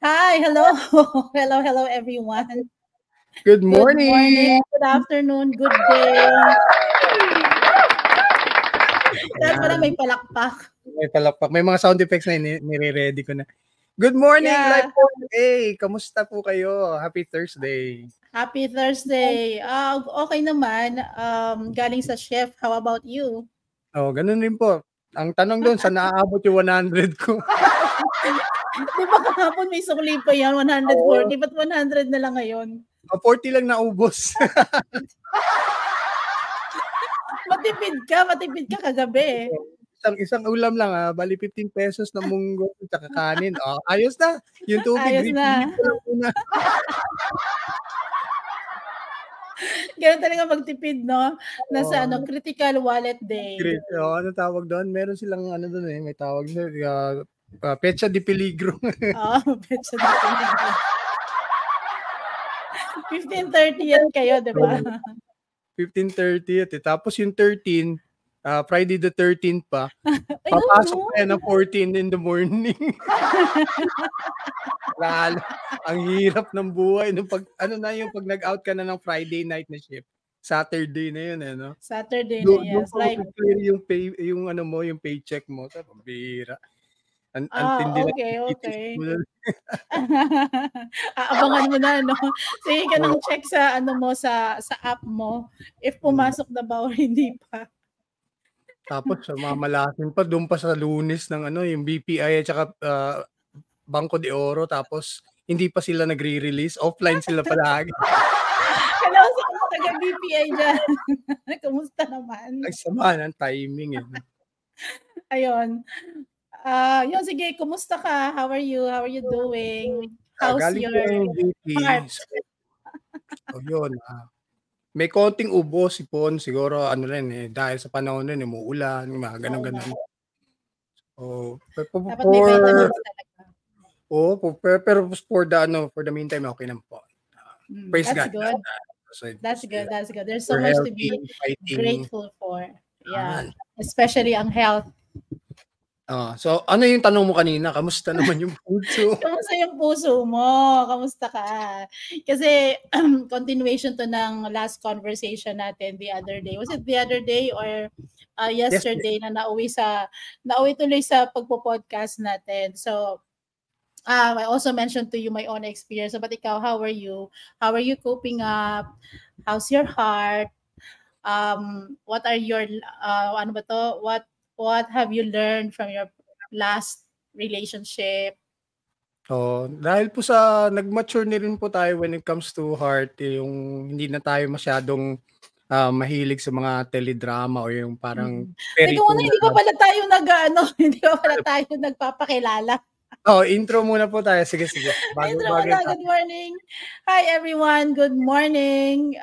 Hi, hello. Hello, everyone. Good Good morning, morning! good afternoon, good day. Dapat pala Ayan, may palakpak. may palakpak. May mga sound effects na nire-ready ko na. Good morning, Life Yeah, Coach A! Kamusta po kayo? Happy Thursday! happy Thursday. Okay naman. Galing sa chef. How about you? Oh, ganun rin po. Ang tanong doon, saan naaabot yung 100 ko? Di ba kahapon may sukli pa yan, Oo, 140? Ba't 100 na lang ngayon? 40 lang naubos. Matipid ka kagabi. Isang ulam lang, bali 15 pesos na munggo at kanin. Oh, ayos na. Yung tubig, Ayos refill na. ko lang muna. Ganun talaga magtipid, no? Nasa Oh, critical wallet day. great. Oh, ano tawag doon? Meron silang ano doon may tawag doon, Pecha de Peligro. Petsa na pinili. 15:30 kayo, di ba? 15:30 tapos yung 13, Friday the 13th pa, Ayun, papasok no? pa yan ng 14 in the morning. Lalo, ang hirap ng buhay nung pag nag-out ka na ng Friday night na shift, Saturday na yun, no? Saturday na, Doon yes. pa Like, mape-clear yung ano mo, yung paycheck mo, pambihira. Antindi lang okay, kikitis okay. mo nun. Aabangan mo na, no? Sige ka Oo. nang check sa ano mo sa app mo if pumasok na ba or hindi pa. Tapos mamalasin pa doon pa sa Lunes ng ano, yung BPI at saka Bangko de Oro, tapos hindi pa sila nagre-release, offline sila palagi. Hello sa mga taga-BPI dyan. Kumusta naman? Ang sama ng timing, eh. Ayun. Yun, sige, kumusta ka? How are you? How are you doing? How's Galing ko your lang yung duty, heart? so yun, may konting ubo, sipon, siguro ano rin, dahil sa panahon rin, umuulan, mga Oo nga. gano'n-gano'n. Oh, Dapat may vitamins talaga. pero for the meantime, okay naman po. Praise That's God. good. So, That's good. That's good. There's so we're much to healthy, be fighting. grateful for. Yeah. Yan. Especially ang health. So ano yung tanong mo kanina? Kamusta naman yung puso? Kamusta yung puso mo? Kamusta ka? Kasi continuation to ng last conversation natin the other day. Was it the other day or Yes, yesterday na nauwi tuloy sa pagpo-podcast natin. So I also mentioned to you my own experience. But ikaw, how are you? How are you coping up? How's your heart? What are your ano ba to? What have you learned from your last relationship? dahil po sa nag-mature na rin po tayo when it comes to heart, yung hindi na tayo masyadong mahilig sa mga teledrama o yung parang Teka muna, pelikula. hindi pa pala tayo hindi pa pala tayo nagpapakilala. Intro muna po tayo. Sige. Bago Intro yung muna. topic. Good morning. Hi everyone. Good morning.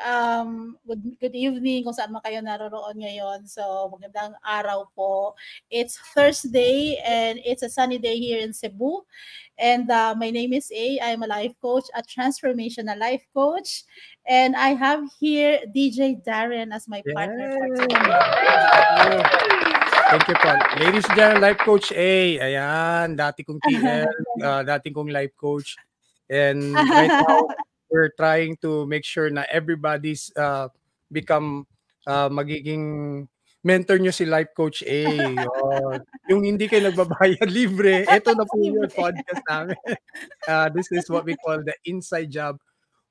Good evening kung saan man kayo naroroon ngayon. So, magandang araw po. It's Thursday and it's a sunny day here in Cebu. And my name is A. I'm a life coach, a transformational life coach. And I have here DJ Darren as my partner for today. Thank you po. Ladies and gentlemen, Life Coach A. Ayan, dati kong TL, dati kong life coach. And right now, we're trying to make sure na everybody's become magiging mentor nyo si Life Coach A. Yung hindi kayo nagbabayad, libre. Ito na po yung podcast namin. This is what we call the inside job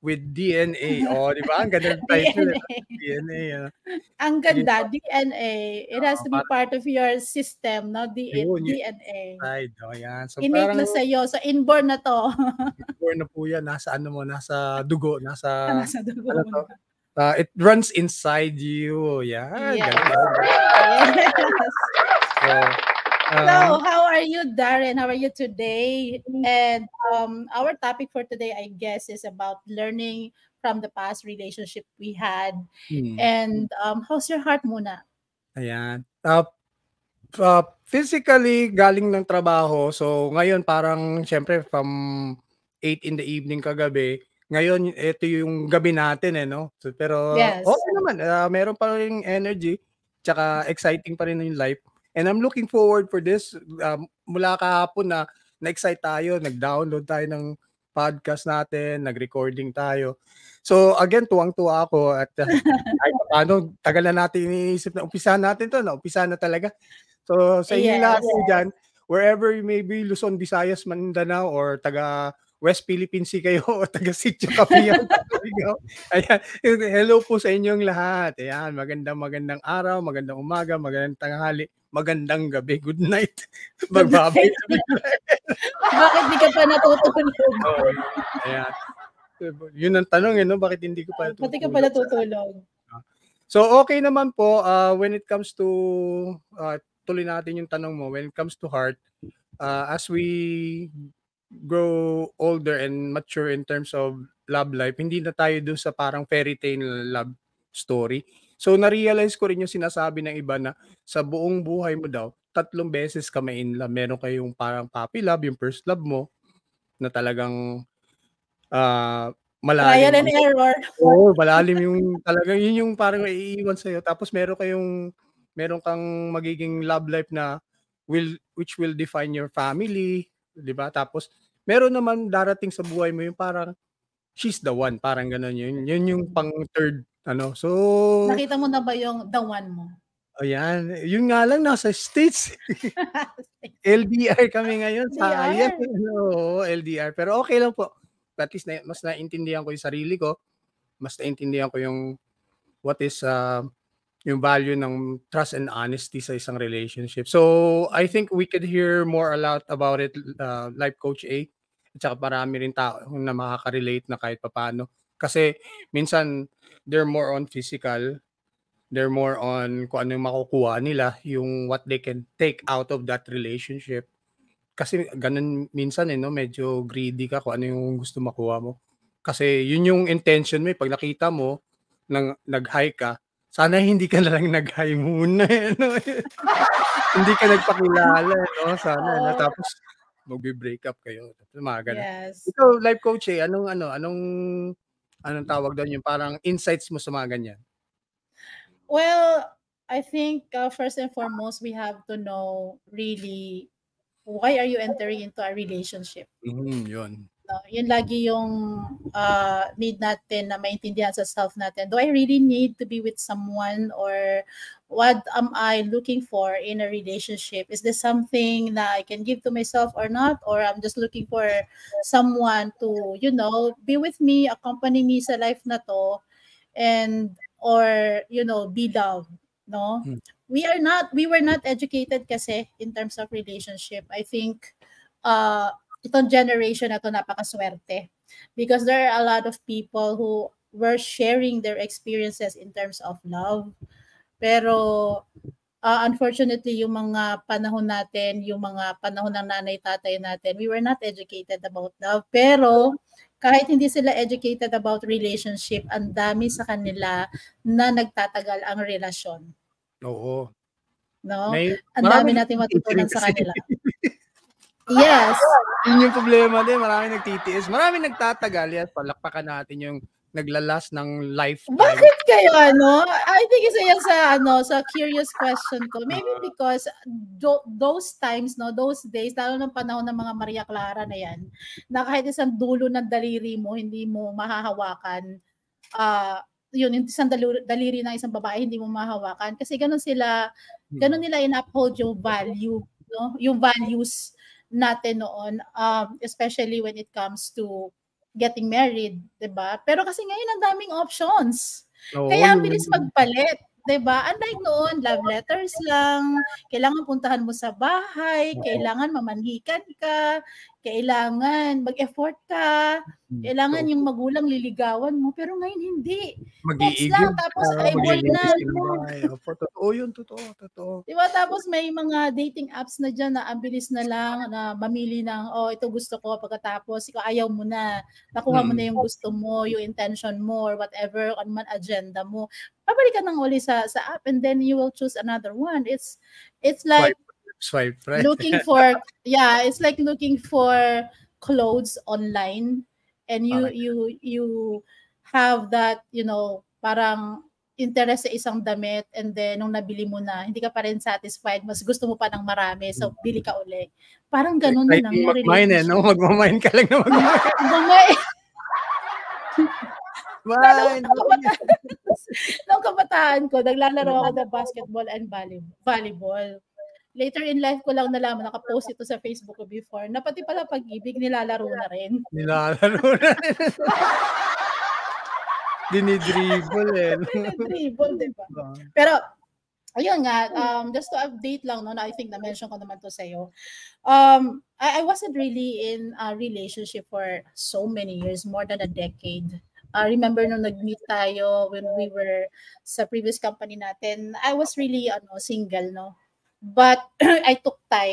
with DNA. Di ba? Ang ganda ng title. DNA. Ang ganda, DNA. It has to be part of your system, no? DNA. Right. Yan. So Innate parang na sa'yo. So, inborn na to. inborn na po yan. Nasa ano mo, nasa dugo, nasa Nasa dugo ano mo to? na. It runs inside you. Yan. Yes. Galing. Yes. So, how are you, Darren? How are you today? And our topic for today, I guess, is about learning from the past relationship we had. And how's your heart muna? Ayan. Physically, galing ng trabaho. So, ngayon parang, syempre, from 8 in the evening kagabi, ngayon, ito yung gabi natin, no? So, pero, Yes. okay naman. Meron pa rin energy, tsaka exciting pa rin yung life. And I'm looking forward for this. Mula kahapon na na-excite tayo, nag-download tayo ng podcast natin, nag-recording tayo. So again, tuwang-tuwa ako at kahit paano, tagal na natin iniisip na umpisahan natin to, naumpisahan na talaga. So sa inyong lahat dyan, wherever you may be, Luzon, Visayas, Mindanao, or taga West Philippine Sea kayo o taga Sitio Capiang, ayan, hello po sa inyong lahat. Ayan, magandang araw, magandang umaga, magandang tanghali, magandang gabi, good night. Magbabay na bigla. Bakit di ka pa natutulog? Ayan. Yun ang tanong, no? Bakit hindi ko pa natutulog? Bakit ka pa natutulog? So okay naman po when it comes to tuloy natin yung tanong mo, when it comes to heart, as we grow older and mature in terms of love life, hindi na tayo dun sa parang fairy tale love story. So na-realize ko rin yung sinasabi ng iba na sa buong buhay mo daw, 3 beses ka ma-in love. Meron kayong parang puppy love, yung first love mo, na talagang malalim. Trial and error. Oo, malalim yung talagang yun yung parang iiwan sa'yo. Tapos meron kang magiging love life na which will define your family, di ba? Tapos meron naman darating sa buhay mo yung parang she's the one, parang gano'n yun. Yun yung pang third, ano. So nakita mo na ba yung the one mo? Ayan, yun nga lang nasa States. LDR kami ngayon. Sayang. Oo, LDR. Pero okay lang po. At least mas naintindihan ko yung sarili ko. Mas naintindihan ko yung what is yung value ng trust and honesty sa isang relationship. So, I think we could hear more a lot about it, Life Coach A. At saka marami rin tao na makaka-relate na kahit papaano. Kasi minsan, they're more on physical. They're more on kung ano yung makukuha nila, yung what they can take out of that relationship. Kasi ganun minsan no, medyo greedy ka kung ano yung gusto makuha mo. Kasi yun yung intention mo, pag nakita mo nag-high ka, sana hindi ka na lang nag-high muna, no? Hindi ka nagpakilala, no? Sana, no? Tapos magbe-break up kayo. Mga ganun. Yes. Ikaw, life coach anong tawag doon, yung parang insights mo sa mga ganyan? Well, I think first and foremost, we have to know really why are you entering into a relationship? Yun. Yun lagi yung need natin na maintindihan sa self natin. Do I really need to be with someone, or what am I looking for in a relationship? Is this something that I can give to myself or not? Or I'm just looking for someone to, be with me, accompany me sa life na to, and or be loved, no? We were not educated kasi in terms of relationship. I think itong generation na to napakaswerte, because there are a lot of people who were sharing their experiences in terms of love. Pero unfortunately, yung mga panahon natin, yung mga panahon ng nanay-tatay natin, we were not educated about love. Pero kahit hindi sila educated about relationship, ang dami sa kanila na nagtatagal ang relasyon. Oo. No? Ang dami natin matutunan sa kanila. Yes. Yun yung problema din. Marami nagtitiis. Marami nagtatagal. Yes, palakpakan natin yung naglalas ng lifetime. Bakit kayo, I think isa yan sa curious question ko. Maybe because those times, those days, lalo ng panahon ng mga Maria Clara na yan, na kahit isang dulo ng daliri mo, hindi mo mahahawakan, yun, isang daliri ng isang babae, hindi mo mahahawakan. Kasi ganun nila in-uphold yung value, no? Yung values natin noon, especially when it comes to getting married, 'di ba? Pero kasi ngayon ang daming options. Kaya ang bilis magpalit, 'di ba? Unlike noon, love letters lang, kailangan puntahan mo sa bahay, kailangan mamanhikan ka, kailangan mag-effort ka, kailangan yung magulang liligawan mo, pero ngayon hindi. Text lang, tapos ay board na. Totoo yun, totoo. Diba? Tapos may mga dating apps na dyan na ang bilis na lang na mamili ng, ito gusto ko, pagkatapos ikaw ayaw mo na, nakuha mo na yung gusto mo, yung intention mo, or whatever, ano man agenda mo. Pabalik ka nang uli sa app, and then you will choose another one. It's like swipe right. it's like looking for clothes online, and you have that, parang interest sa isang damit and then nung nabili mo na, hindi ka pa rin satisfied, mas gusto mo pa ng marami, so bili ka uli. Parang ganun na lang yung mag-mine no? Magmamine ka lang na magmamine. Nung kabataan ko, naglalaro ako ng basketball and volleyball. Later in life ko lang nalaman, nakapost ito sa Facebook ko before, na pati pala pag-ibig, nilalaro na rin. Nilalaro na rin. Dinidribble eh. Dinidribble, diba? Pero, ayun nga, just to update lang, no, I think na-mention ko naman to sa'yo. I wasn't really in a relationship for so many years, more than a decade. Remember nung nag-meet tayo when we were sa previous company natin, I was really single, no? But I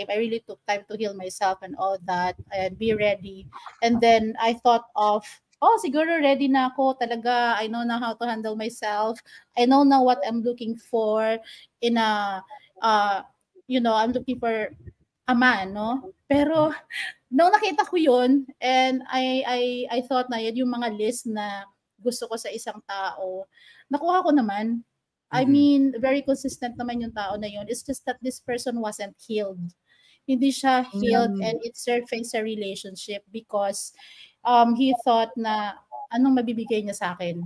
really took time to heal myself and all that and be ready. And then I thought of, siguro ready na ako talaga. I know now how to handle myself. I know now what I'm looking for in a, I'm looking for a man, no? Pero nung nakita ko yun, and I thought na yun yung mga list na gusto ko sa isang tao, nakuha ko naman. I mean, very consistent naman yung tao na yun. It's just that this person wasn't healed. Hindi siya healed and it surfaced a relationship because he thought na anong mabibigay niya sa akin.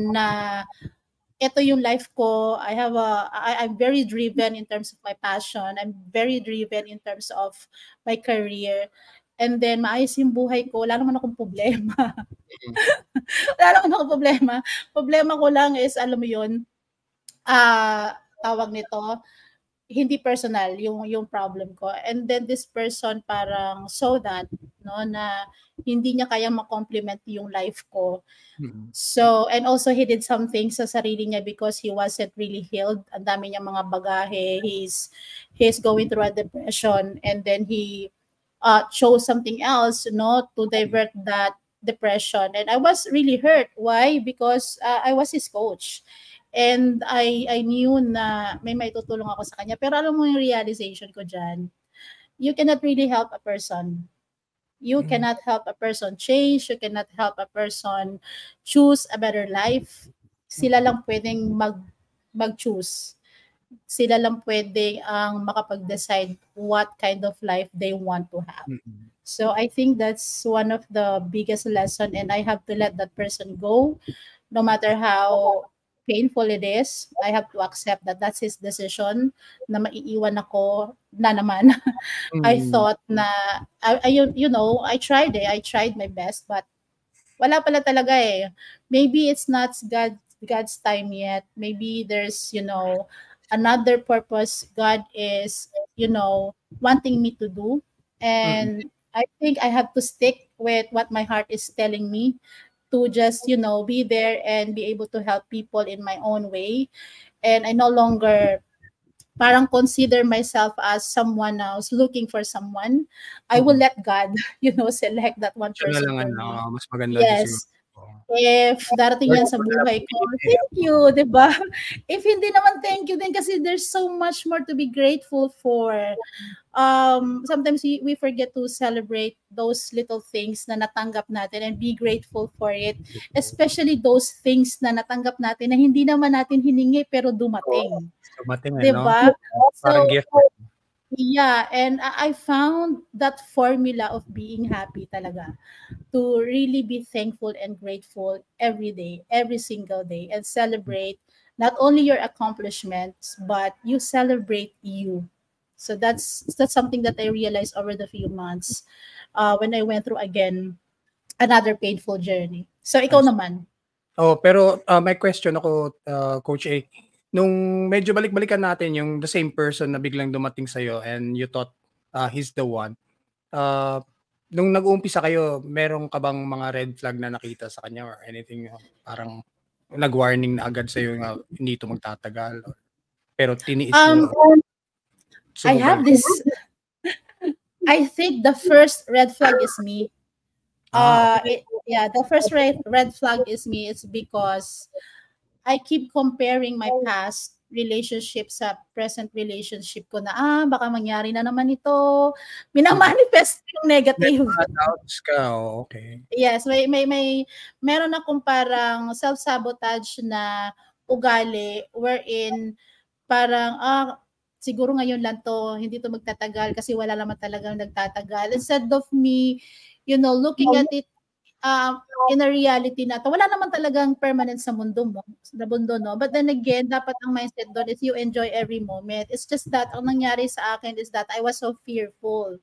Na ito yung life ko. I'm very driven in terms of my passion. I'm very driven in terms of my career. And then maayos yung buhay ko. Wala naman akong problema. Wala naman akong problema. Problema ko lang is, alam mo yun, tawag nito, hindi personal yung problem ko. And then this person parang saw that, no, na hindi niya kaya ma-compliment yung life ko. So, and also he did something sa sarili niya because he wasn't really healed. Ang dami niya mga bagahe. He's going through a depression and then he chose something else, no, to divert that depression. And I was really hurt. Why? Because I was his coach. And I knew na may maitutulong ako sa kanya. Pero alam mo yung realization ko dyan, you cannot really help a person. You cannot help a person change. You cannot help a person choose a better life. Sila lang pwedeng mag-choose. Sila lang pwedeng ang makapag-decide what kind of life they want to have. So I think that's one of the biggest lesson, and I have to let that person go, no matter how painful it is. I have to accept that that's his decision, na maiiwan ako na naman. I thought na, I tried it. I tried my best, but wala pala talaga eh. Maybe it's not God's time yet. Maybe there's, another purpose God is, wanting me to do. And I think I have to stick with what my heart is telling me to just, be there and be able to help people in my own way. And I no longer parang consider myself as someone else looking for someone. I will let God, select that one person for me. Mas maganda. Yes. If darating yan sa buhay ko, thank you, di ba? If hindi naman, thank you din kasi there's so much more to be grateful for. Sometimes we forget to celebrate those little things na natanggap natin and be grateful for it. Especially those things na natanggap natin na hindi naman natin hiningi pero dumating. Di ba? Parang gift. Yeah, and I found that formula of being happy talaga, to really be thankful and grateful every day, every single day, and celebrate not only your accomplishments, but you celebrate you. So that's something that I realized over the few months when I went through again another painful journey. So ikaw naman. Pero may question ako, Coach A. Nung medyo balik-balikan natin yung the same person na biglang dumating sa'yo and you thought he's the one. Nung nag-uumpisa kayo, meron ka bang mga red flag na nakita sa kanya or anything parang nag-warning na agad sa'yo nga hindi ito magtatagal? Pero tiniis mo. I have this. I think the first red flag is me. The first red flag is me. It's because I keep comparing my past relationship sa present relationship ko na baka mangyari na naman ito. Minamanifest yung negative. Doubts ka, okay. Yes, meron akong parang self-sabotage na ugali wherein parang siguro ngayon lang to, hindi to magtatagal kasi wala naman talagang nagtatagal. Instead of me, looking at it in a reality na to, wala naman talagang permanent sa mundo mo, no? But then again, dapat ang mindset doon is you enjoy every moment. It's just that, ang nangyari sa akin is that I was so fearful.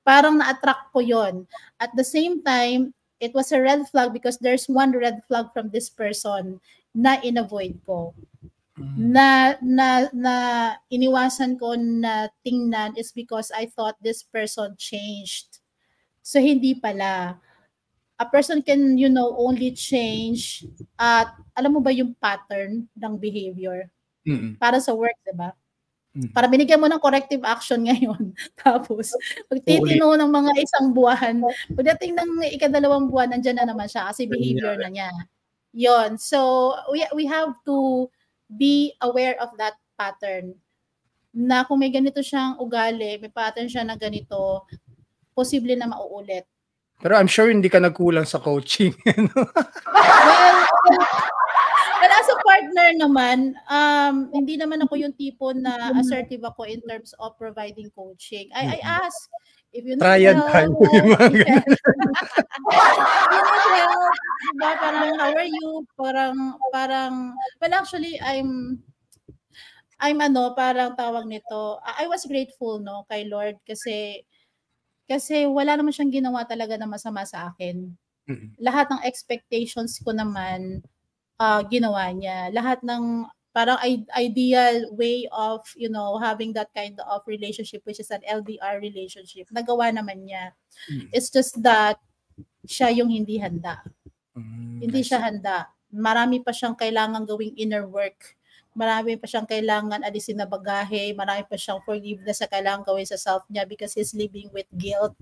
Parang na-attract ko yon. At the same time, it was a red flag because there's one red flag from this person na in-avoid ko. Na iniwasan ko na tingnan is because I thought this person changed. So, hindi pala. A person can, only change at alam mo ba yung pattern ng behavior? Para sa work, diba? Para binigyan mo ng corrective action ngayon. Tapos, pagtitino ng mga isang buwan, pagdating ng ikadalawang buwan, nandyan na naman siya kasi behavior na niya. Yon. So, we have to be aware of that pattern. Na kung may ganito siyang ugali, may pattern siya na ganito, posible na mauulit. Pero I'm sure hindi ka nagkulang sa coaching. Well, as a partner naman, hindi naman ako yung tipo na assertive ako in terms of providing coaching. I ask if you need help. You need help. Diba? Parang, how are you? Parang, well, actually, I'm parang tawag nito. I was grateful, no, kay Lord kasi wala naman siyang ginawa talaga na masama sa akin. Lahat ng expectations ko naman, ginawa niya. Lahat ng parang ideal way of, having that kind of relationship, which is an LDR relationship, nagawa naman niya. It's just that siya yung hindi handa. Hindi siya handa. Marami pa siyang kailangan gawing inner work. Marami pa siyang kailangan alisin na bagahe, marami pa siyang forgiveness na kailangan gawin sa self niya because he's living with guilt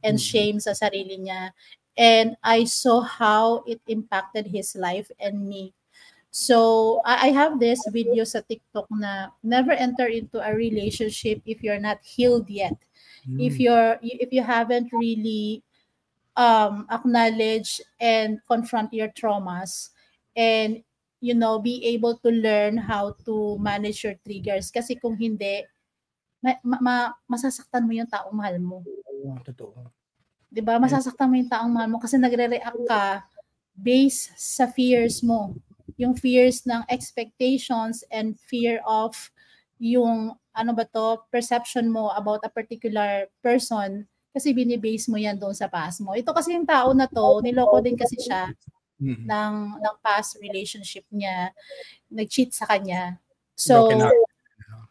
and shame sa sarili niya. And I saw how it impacted his life and me. So, I have this video sa TikTok na never enter into a relationship if you're not healed yet. If you haven't really acknowledge and confront your traumas and be able to learn how to manage your triggers. Kasi kung hindi, masasaktan mo yung taong mahal mo. Totoo. Diba? Masasaktan mo yung taong mahal mo kasi nagre-react ka based sa fears mo. Yung fears ng expectations and fear of yung, perception mo about a particular person kasi binibase mo yan doon sa past mo. Ito kasi yung tao na to, niloko din kasi siya ng past relationship niya, nag-cheat sa kanya. So,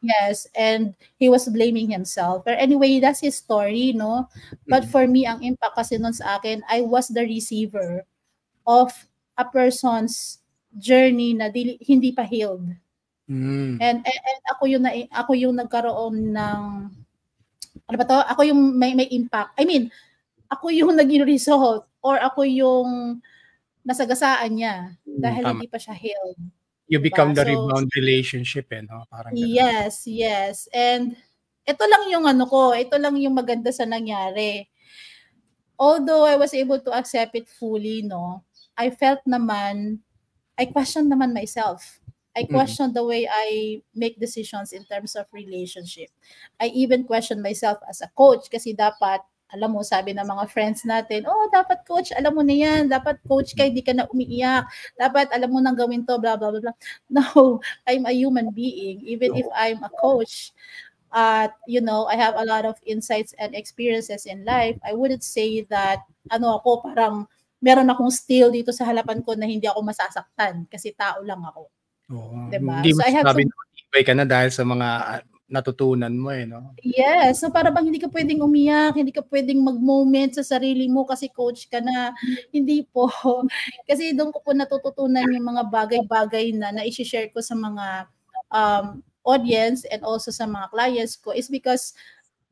yes, and he was blaming himself. But anyway, that's his story, no? But for me, ang impact kasi nun sa akin, I was the receiver of a person's journey na hindi pa healed. And ako yung nagkaroon ng ako yung may impact. I mean, ako yung naging result or ako yung nasagasaan niya dahil hindi pa siya healed. You become the rebound relationship, no? Parang yes. And ito lang yung ito lang yung maganda sa nangyari. Although I was able to accept it fully, no, I questioned naman myself. I questioned the way I make decisions in terms of relationship. I even questioned myself as a coach kasi dapat, alam mo, sabi ng mga friends natin, dapat coach, alam mo na yan. Dapat coach ka, hindi ka na umiiyak. Dapat alam mo nang gawin to, blah, blah, blah, blah. No, I'm a human being. Even if I'm a coach, I have a lot of insights and experiences in life, I wouldn't say that, parang meron akong steel dito sa halapan ko na hindi ako masasaktan kasi tao lang ako. Diba? Hindi mo sabi na matibay ka na dahil sa mga natutunan mo, no? Yes. So para bang hindi ka pwedeng umiyak, hindi ka pwedeng mag-moment sa sarili mo kasi coach ka na. Hindi po. Kasi doon ko po natututunan yung mga bagay-bagay na i-share ko sa mga audience and also sa mga clients ko is because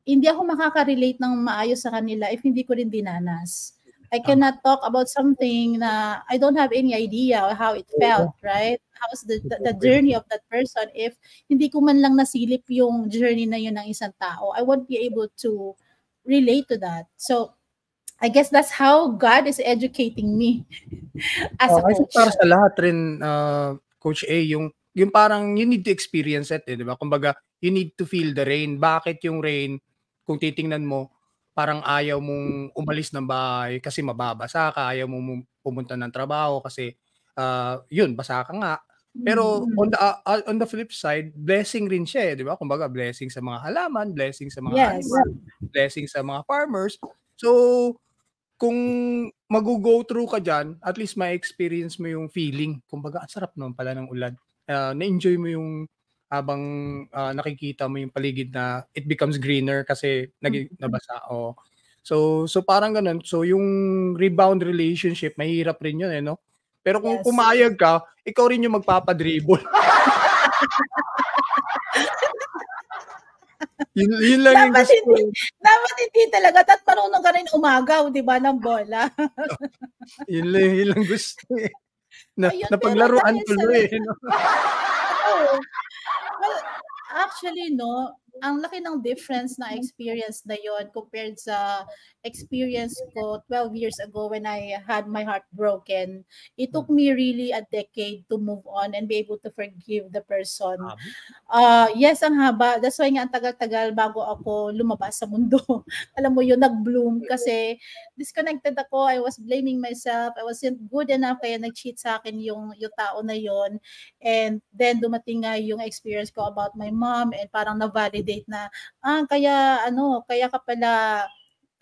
hindi ako makaka-relate ng maayos sa kanila if hindi ko rin dinanas. I cannot talk about something na I don't have any idea how it felt, right? How's the journey of that person if hindi ko man lang nasilip yung journey na yun ng isang tao. I won't be able to relate to that. So, I guess that's how God is educating me as a coach. Para sa lahat rin, Coach A, yung parang you need to experience it, di ba? Kumbaga, you need to feel the rain. Bakit yung rain, kung titingnan mo, parang ayaw mong umalis ng bahay kasi mababasa ka, ayaw mong pumunta ng trabaho kasi yun, basa ka nga. Pero on the flip side, blessing rin siya, di ba? Kumbaga, blessing sa mga halaman, blessing sa mga animal, blessing sa mga farmers. So, kung mag-go through ka dyan, at least ma-experience mo yung feeling. Kumbaga, ang sarap naman pala ng ulan. Na-enjoy mo yung habang nakikita mo yung paligid na it becomes greener kasi nabasa. So parang ganun. So yung rebound relationship, mahirap rin yun, no? Pero kung pumayag ka, ikaw rin yung magpapadribble. yun lang dapat hindi talaga at marunong ka rin umagaw, di ba, ng bola. yun lang gusto eh. Napaglaruan tuloy. No? Well, actually, no, ang laki ng difference na experience na yon compared sa experience ko 12 years ago when I had my heart broken. It took me really a decade to move on and be able to forgive the person. Yes, ang haba. That's why nga ang tagal-tagal bago ako lumabas sa mundo. Alam mo yun, nag-bloom kasi disconnected ako. I was blaming myself. I wasn't good enough kaya nag-cheat sa akin yung tao na yon. And then dumating nga yung experience ko about my mom and parang na-validate na kaya ka pala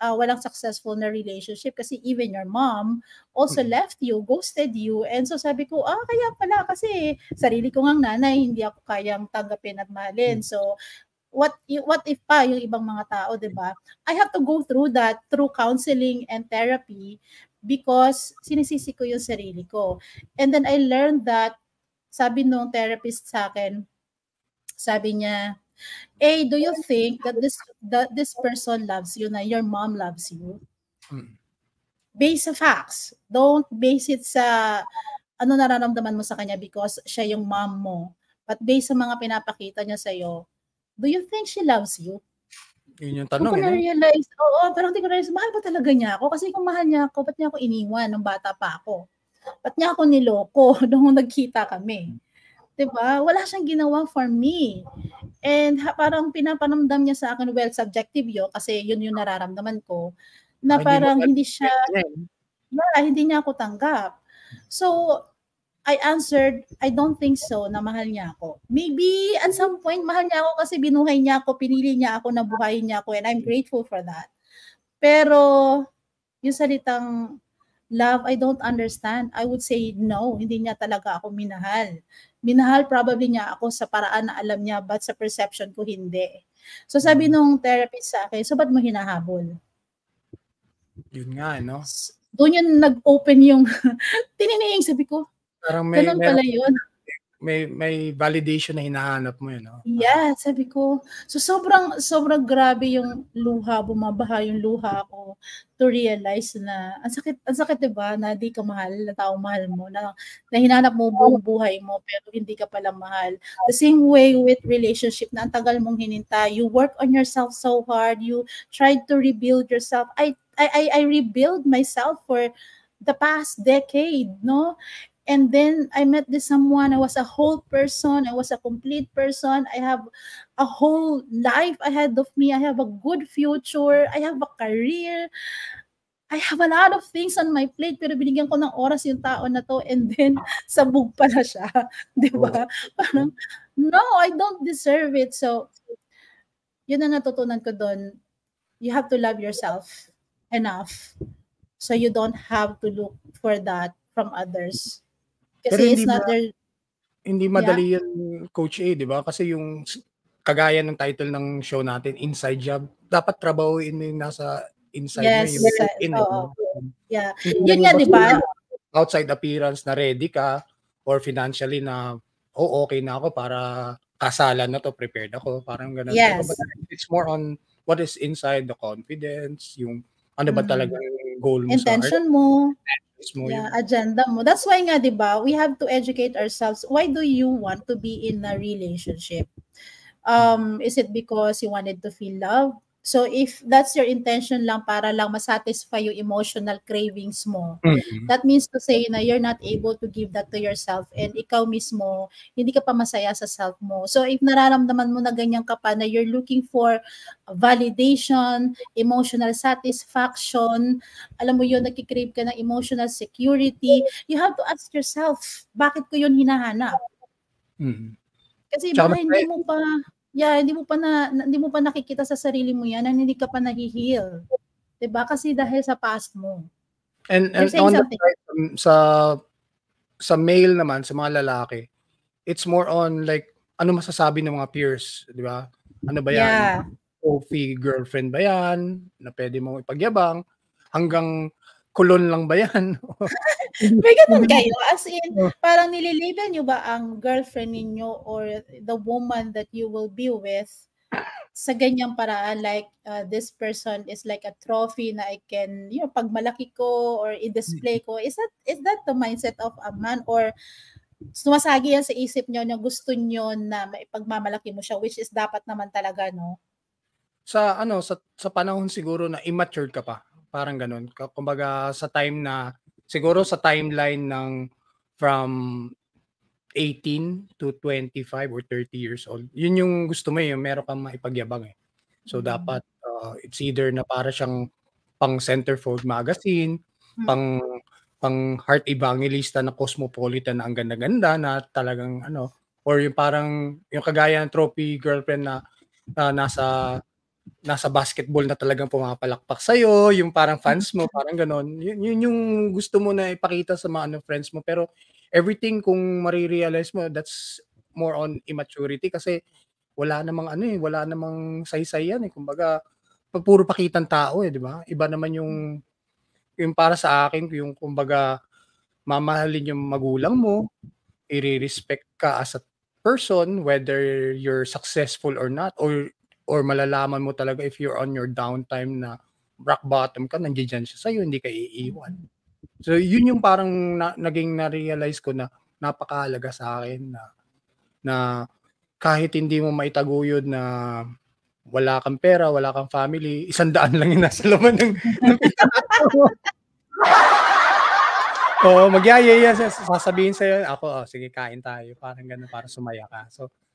walang successful na relationship kasi even your mom also left you, ghosted you. And so sabi ko, kaya pala kasi sarili ko ngang nanay, hindi ako kayang tanggapin at mahalin. So what if pa yung ibang mga tao, 'di ba? I have to go through that through counseling and therapy because sinisisi ko yung sarili ko. And then I learned that sabi nung therapist sa akin, sabi niya, do you think that this person loves you, na your mom loves you? Base sa facts. Don't base it sa ano nararamdaman mo sa kanya because siya yung mom mo. But based sa mga pinapakita niya sa'yo, do you think she loves you? Yun yung tanong. Kung na-realize, pero hindi ko na-realize, mahal ba talaga niya ako? Kasi kung mahal niya ako, ba't niya ako iniwan nung bata pa ako? Ba't niya ako niloko nung nagkita kami? Diba? Wala siyang ginawa for me. And parang pinapanamdam niya sa akin, well, subjective yun, kasi yun yung nararamdaman ko, na parang hindi niya ako tanggap. So, I answered, I don't think so na mahal niya ako. Maybe at some point, mahal niya ako kasi binuhay niya ako, pinili niya ako na buhayin niya ako, and I'm grateful for that. Pero, yung salitang love, I don't understand. I would say no, hindi niya talaga ako minahal. Minahal probably niya ako sa paraan na alam niya, but sa perception ko hindi. So sabi nung therapist sa akin, so ba't mo hinahabol? Yun nga, no? Doon yun nag-open yung tinining, sabi ko, parang ganun pala yun. May validation na hinahanap mo yun, no? Yeah, sabi ko. So sobrang grabe yung luha, bumabaha yung luha ko to realize na ang sakit 'di ba, na di ka mahal, na taong mahal mo, na hinanap mo buong buhay mo pero hindi ka pala mahal. The same way with relationship na ang tagal mong hinintay, you work on yourself so hard, you tried to rebuild yourself. I rebuild myself for the past decade, no? And then I met this someone, I was a whole person, I was a complete person, I have a whole life ahead of me, I have a good future, I have a career, I have a lot of things on my plate, pero binigyan ko ng oras yung tao na to, and then sabog pala siya, di ba? Parang, no, I don't deserve it. So, yun ang natutunan ko doon. You have to love yourself enough so you don't have to look for that from others. Kasi it's not their... Hindi madali yan, Coach A, di ba? Kasi yung kagaya ng title ng show natin, Inside Job, dapat trabahuin mo yung nasa inside mo. Yeah. Yun nga, di ba? Outside appearance na ready ka or financially na, okay na ako para kasalan na to, prepared ako. Parang ganun. Yes. It's more on what is inside, the confidence, yung ano ba talagang goal mo intention mo. mo Yeah, yun. agenda mo. That's why nga, 'di ba, we have to educate ourselves. Why do you want to be in a relationship? Is it because you wanted to feel love? So if that's your intention lang para lang masatisfy yung emotional cravings mo, that means to say na you're not able to give that to yourself and ikaw mismo, hindi ka pa masaya sa self mo. So if nararamdaman mo na ganyan ka pa na you're looking for validation, emotional satisfaction, alam mo yun, nagkikrave ka ng emotional security, you have to ask yourself, bakit ko yun hinahanap? Kasi baka hindi mo pa hindi mo pa nakikita sa sarili mo yan, hindi ka pa nahi-heal. 'Di ba? Kasi dahil sa past mo. And on the side, sa male naman, sa mga lalaki, it's more on like ano masasabi ng mga peers, 'di ba? Ano ba yan? Yeah. Trophy girlfriend ba yan? Na pwede mong ipagyabang? Hanggang kulon lang ba yan? May ganun kayo? As in, parang nililabel nyo ba ang girlfriend ninyo or the woman that you will be with sa ganyang paraan, like this person is like a trophy na I can, pag malaki ko or i-display ko, is that the mindset of a man, or sumasagi yan sa isip nyo na gusto nyo na maipagmamalaki mo siya, which is dapat naman talaga, no? Sa panahon siguro na immature ka pa, parang ganun. Kumbaga sa time na siguro sa timeline ng from 18 to 25 or 30 years old. Yun yung gusto mo meron kang maipagyabang eh. So dapat it's either na para siyang pang centerfold magazine, pang heart evangelista na cosmopolitan na ang ganda-ganda na talagang or yung parang yung kagaya ng trophy girlfriend na nasa basketball na talagang pumapalakpak sa'yo, yung parang fans mo, parang ganon. Yun yung gusto mo na ipakita sa mga friends mo. Pero everything kung marirealize mo, that's more on immaturity kasi wala namang wala namang saysay yan eh. Kumbaga, puro pakitang tao eh, di ba? Iba naman yung para sa akin, yung kumbaga, mamahalin yung magulang mo, i-respect ka as a person, whether you're successful or not, or malalaman mo talaga if you're on your downtime na rock bottom ka, nandiyan siya sa'yo, hindi ka iiwan. So, yun yung parang naging na-realize ko na napakahalaga sa akin na kahit hindi mo maitaguyod na wala kang pera, wala kang family, 100 lang yung nasa laman ng pitato mo. Magyayaya sasabihin sa'yo, ako, sige, kain tayo. Parang gano'n, para sumaya ka.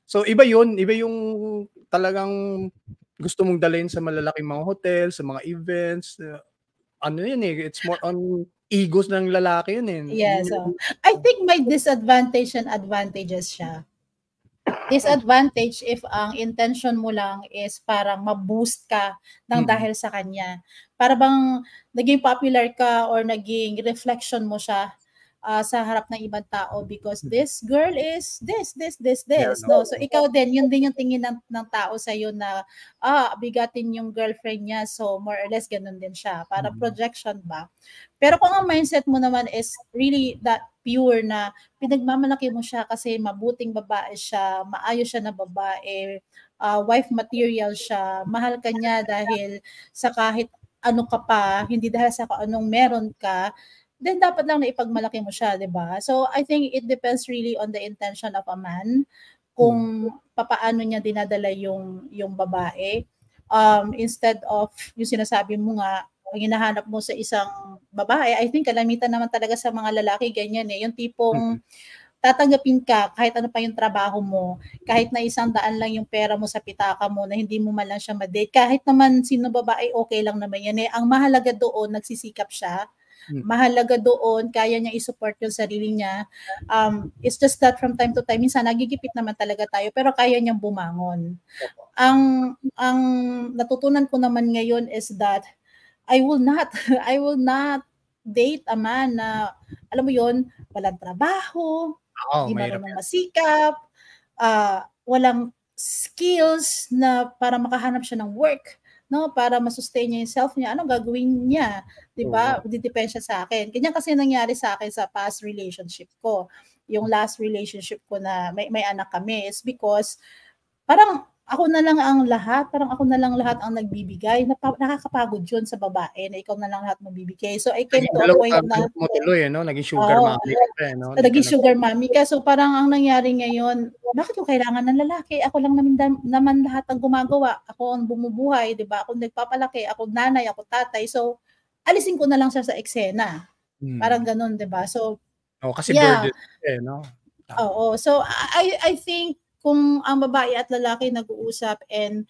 So iba yun. Iba yung talagang gusto mong dalhin sa malalaking mga hotel, sa mga events. Yun eh. It's more on egos ng lalaki yun eh. Yeah, so I think may disadvantage and advantages siya. Disadvantage if ang intention mo lang is parang ma-boost ka ng dahil sa kanya. Para bang naging popular ka or naging reflection mo siya sa harap ng ibang tao because this girl is this. Yeah, no? So ikaw din, yun din yung tingin ng tao sa'yo na bigatin yung girlfriend niya, so more or less ganun din siya. Para projection ba? Pero kung ang mindset mo naman is really that pure na pinagmamalaki mo siya kasi mabuting babae siya, maayos siya na babae, wife material siya, mahal ka niya dahil sa kahit ano ka pa, hindi dahil sa anong meron ka, then dapat lang na ipagmalaki mo siya, 'di ba? So I think it depends really on the intention of a man kung papaano niya dinadala yung babae. Instead of yung sinasabi mo nga, ang hinahanap mo sa isang babae, I think kalamitan naman talaga sa mga lalaki ganyan eh, yung tipong tatanggapin ka kahit ano pa yung trabaho mo, kahit na 100 lang yung pera mo sa pitaka mo na hindi mo man lang siya ma-date, kahit naman sino babae okay lang naman yan eh. Ang mahalaga doon, nagsisikap siya. Mahalaga doon, kaya niya i-support yung sarili niya. It's just that from time to time, minsan nagigipit naman talaga tayo, pero kaya niyang bumangon. Ang natutunan ko naman ngayon is that I will not date a man na, alam mo yon, walang trabaho, hindi marunong masikap, walang skills na para makahanap siya ng work, no, para ma-sustain niya yung self niya. Anong gagawin niya? 'Di ba? Didepende siya sa akin. Ganyan kasi nangyari sa akin sa past relationship ko. Yung last relationship ko na may anak kami is because parang ako na lang ang lahat, parang ako na lang lahat ang nagbibigay. Nakakapagod yun sa babae na ikaw na lang lahat magbibigay. So I came to a point na mo tuloy, no? Naging sugar mommy ka pa, no? Naging sugar mommy ka. So parang ang nangyari ngayon, bakit ko kailangan ng lalaki? Ako lang naman lahat ang gumagawa. Ako ang bumubuhay, 'di ba? Ako nagpapalaki, ako nanay, ako tatay. So alisin ko na lang siya sa eksena. Parang ganoon, 'di ba? So kasi burden no? Oo. So I think kung ang babae at lalaki nag-uusap and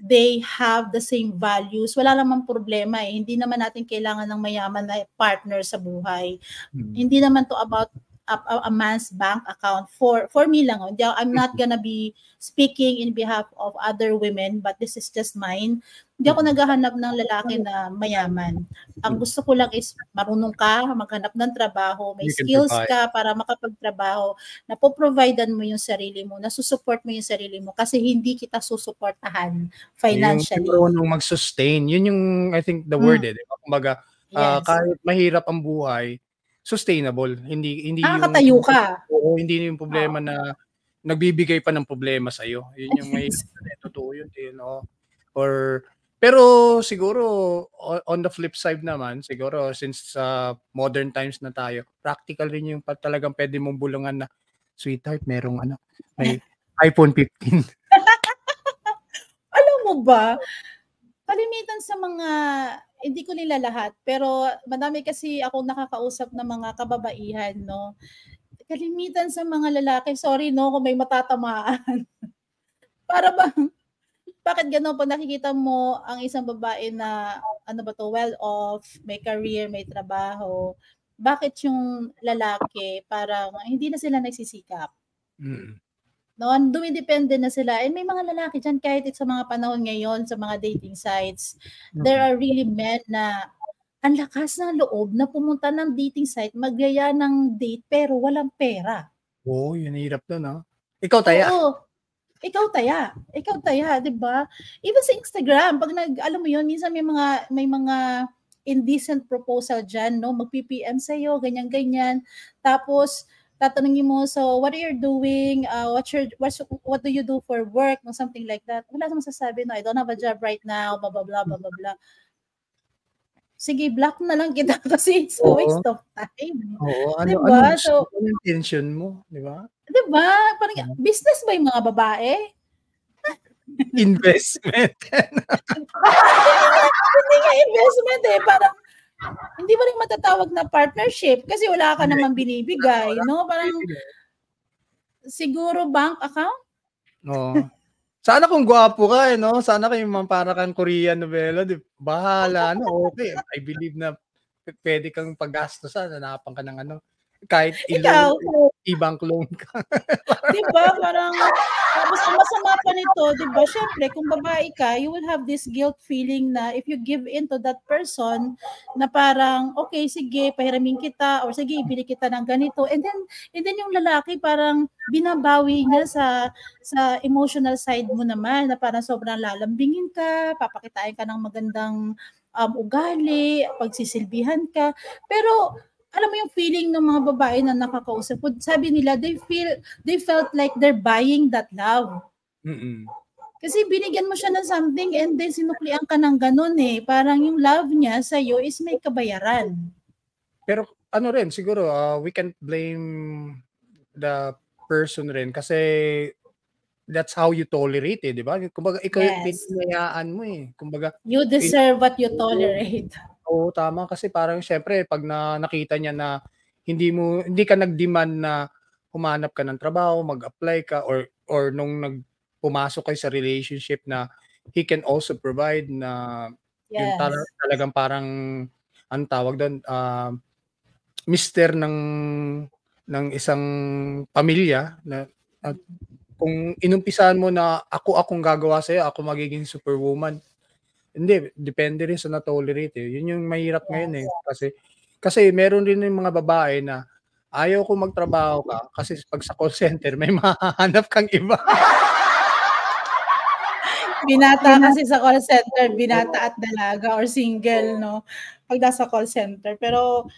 they have the same values, wala namang problema eh. Hindi naman natin kailangan ng mayaman na partner sa buhay. Hindi naman to about a man's bank account for me lang. I'm not gonna be speaking in behalf of other women, but this is just mine. Hindi ako naghahanap ng lalaki na mayaman. Ang gusto ko lang is marunong ka, maghanap ng trabaho, may skills ka para makapagtrabaho, na po-providean mo yung sarili mo, na susupport mo yung sarili mo kasi hindi kita susuportahan financially. Yung marunong mag-sustain, yun yung I think the word eh. Kumbaga, kahit mahirap ang buhay, sustainable. Hindi nakakatayo ka. Oo, hindi yung problema na nagbibigay pa ng problema sa iyo. Yun yung may totoo yun, no? Pero siguro on the flip side naman, siguro since modern times na tayo, practical rin yung talagang pwede mong bulungan na, sweetheart, may iPhone 15. Alam mo ba, kalimitan sa mga, hindi ko nila lahat, pero madami kasi ako nakakausap na mga kababaihan, no? Kalimitan sa mga lalaki, sorry no kung may matatamaan. Para bang, bakit gano'n pag nakikita mo ang isang babae na, well-off, may career, may trabaho, bakit yung lalaki parang hindi na sila nagsisikap? No, dumidepende na sila. And may mga lalaki dyan, kahit sa mga panahon ngayon, sa mga dating sites, there are really men na ang lakas ng loob na pumunta ng dating site, magyaya ng date, pero walang pera. Oo, yun hirap doon, no? Ikaw taya. Oo. Ikaw taya, 'di ba? Even sa Instagram, pag alam mo 'yun, minsan may mga indecent proposal diyan, no? Magpi-PM sa iyo, ganyan-ganyan. Tapos tatanungin mo, so what are you doing? What do you do for work? No, something like that. Wala namang sasabi, no, I don't have a job right now, blah blah blah blah blah. Sige, block na lang kita kasi it's a waste of time. Oo, diba? So, ano intention mo, di ba? Diba? Parang business ba yung mga babae? Investment. Hindi nga investment eh. Parang, hindi mo rin matatawag na partnership kasi wala ka naman binibigay, no? Parang, siguro bank account? Oo. Sana kung gwapo ka, no? Sana kayo para kang Korean novela, bahala, no? Okay, I believe na pwede kang paggastosan, hanapan ka ng kahit i-bank loan ka. Diba? Parang, tapos ang masama pa nito, diba? Syempre, kung babae ka, you will have this guilt feeling na if you give in to that person, na parang, okay, sige, pahiramin kita, or sige, ibili kita ng ganito. And then yung lalaki, parang binabawi niya sa emotional side mo naman, na parang sobrang lalambingin ka, papakitain ka ng magandang ugali, pagsisilbihan ka. Pero, alam mo yung feeling ng mga babae na nakakausap ko, sabi nila, they felt like they're buying that love. Kasi binigyan mo siya ng something and then sinuklian ka ng ganun eh. Parang yung love niya sa'yo is may kabayaran. Pero rin, siguro, we can't blame the person rin kasi that's how you tolerate eh, di ba? Kumbaga, ikaw yung pinayaan mo eh. Kumbaga, you deserve what you tolerate. Oo, tama kasi parang syempre pag nakita niya na hindi ka nag-demand na humanap ka ng trabaho, mag-apply ka or nung pumasok kayo sa relationship na he can also provide na yung talagang parang ang tawag doon mister ng isang pamilya na kung inumpisahan mo na akong gagawa sa'yo, ako magiging superwoman. Hindi, depende rin sa na-tolerate eh. Yun yung mahirap ngayon eh. Kasi meron rin yung mga babae na ayaw ko magtrabaho ka kasi pag sa call center may mahahanap kang iba. Binata kasi sa call center, binata at dalaga or single, no? Pag nasa call center. Pero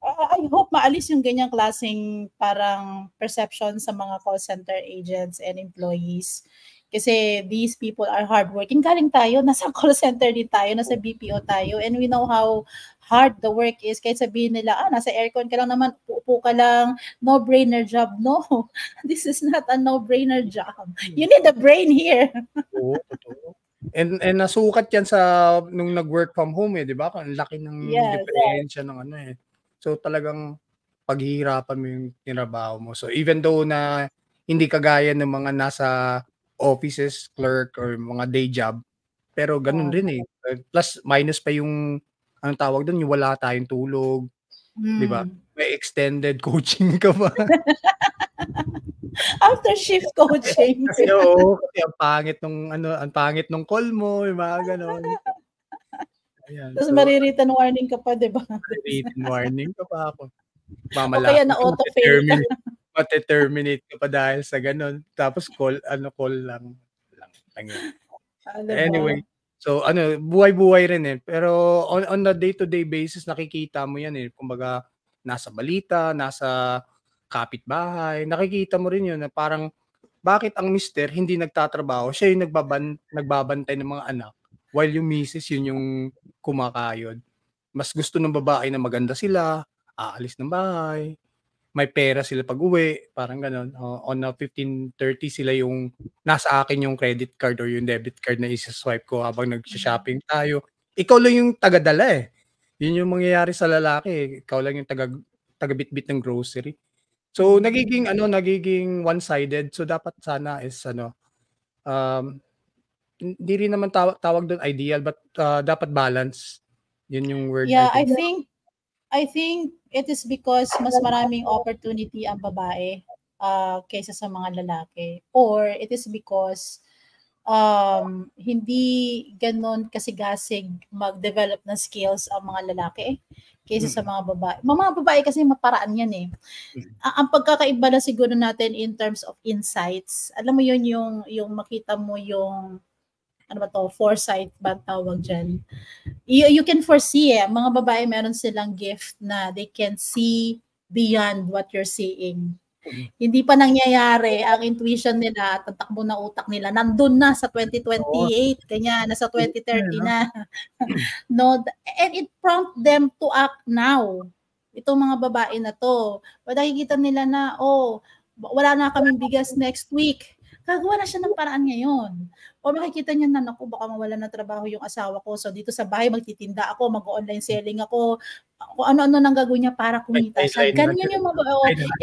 I hope maalis yung ganyang klaseng parang perception sa mga call center agents and employees. Kasi these people are hardworking. Galing tayo, nasa call center din tayo, nasa BPO tayo, and we know how hard the work is. Kahit sabihin nila, nasa aircon ka lang naman, upo ka lang, no-brainer job. No, this is not a no-brainer job. You need a brain here. Oo, totoo. And nasukat yan sa nung nag-work from home di ba? Ang laki ng diferensya ng ano So talagang paghihirapan mo yung tinatrabaho mo. So even though na hindi kagaya ng mga nasa offices, clerk, or mga day job, pero ganun rin Plus minus pa yung anong tawag doon, yung wala tayong tulog, di ba? May extended coaching ka pa. After shift coaching. Kasi kasi ang pangit nung call mo, yung mga ganon. Ayan, Tapos mariritan warning ka pa, di ba? Mariritan warning ka pa ako. O kaya na-auto-fail ka. Mate-terminate ka pa dahil sa ganon. Tapos call lang. Anyway, so buhay-buhay rin Pero on a day-to-day basis, nakikita mo yan Kumbaga, nasa balita, nasa kapitbahay, nakikita mo rin yun na parang bakit ang mister hindi nagtatrabaho, siya yung nagbabantay ng mga anak, while yung misis yun yung kumakayod. Mas gusto ng babae na maganda sila, aalis ng bahay, may pera sila pag-uwi, parang ganon. On a 15:30 sila yung nasa akin yung credit card or yung debit card na isa-swipe ko habang nag-shopping tayo. Ikaw lang yung taga-dala Yun yung mangyayari sa lalaki. Ikaw lang yung taga-bitbit ng grocery. So nagiging one-sided. So dapat sana is hindi rin naman tawag doon ideal, but dapat balance. Yun yung word. Yeah, I think it is because mas maraming opportunity ang babae kaysa sa mga lalaki. Or it is because hindi ganon kasigasig mag-develop ng skills ang mga lalaki kaysa sa mga babae. Mga babae kasi maparaan yan Ang pagkakaiba na siguro natin in terms of insights, alam mo yun yung makita mo yung foresight ba tawag dyan? You can foresee Mga babae meron silang gift na they can see beyond what you're seeing. Hindi pa nangyayari ang intuition nila, tatakbo na utak nila, nandun na sa 2028, kanya nasa 2030 na. No, and it prompt them to act now. Itong mga babae na to, nakikita nila na, wala na kaming bigas next week. Gagawa na siya ng paraan ngayon. O makikita niya na, naku, baka mawala na trabaho yung asawa ko. So dito sa bahay, magtitinda ako, mag-online selling ako. Kung ano-ano nang gagawin niya para kumita siya. Ganyan yung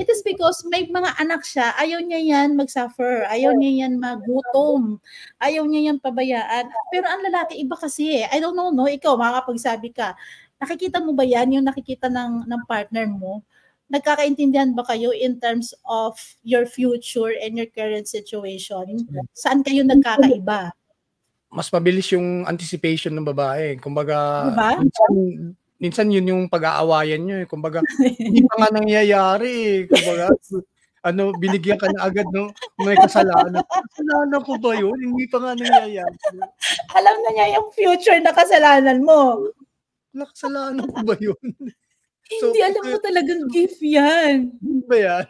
it is because may mga anak siya, ayaw niya yan mag-suffer, ayaw niya yan magutom, ayaw niya yan pabayaan. Pero ang lalaki, iba kasi I don't know, ikaw, makakapagsabi ka, nakikita mo ba yan, yung nakikita ng partner mo? Nagkakaintindihan ba kayo in terms of your future and your current situation? Saan kayo nagkakaiba? Mas mabilis yung anticipation ng babae. Kumbaga, diba? minsan yun yung pag-aawayan nyo Kumbaga, hindi pa nga nangyayari Kumbaga, binigyan ka na agad may kasalanan. Kasalanan ko ba yun? Hindi pa nga nangyayari. Alam na niya yung future na kasalanan mo. Kasalanan ko ba yun? Hindi, alam mo talagang gift yan. Hindi ba yan?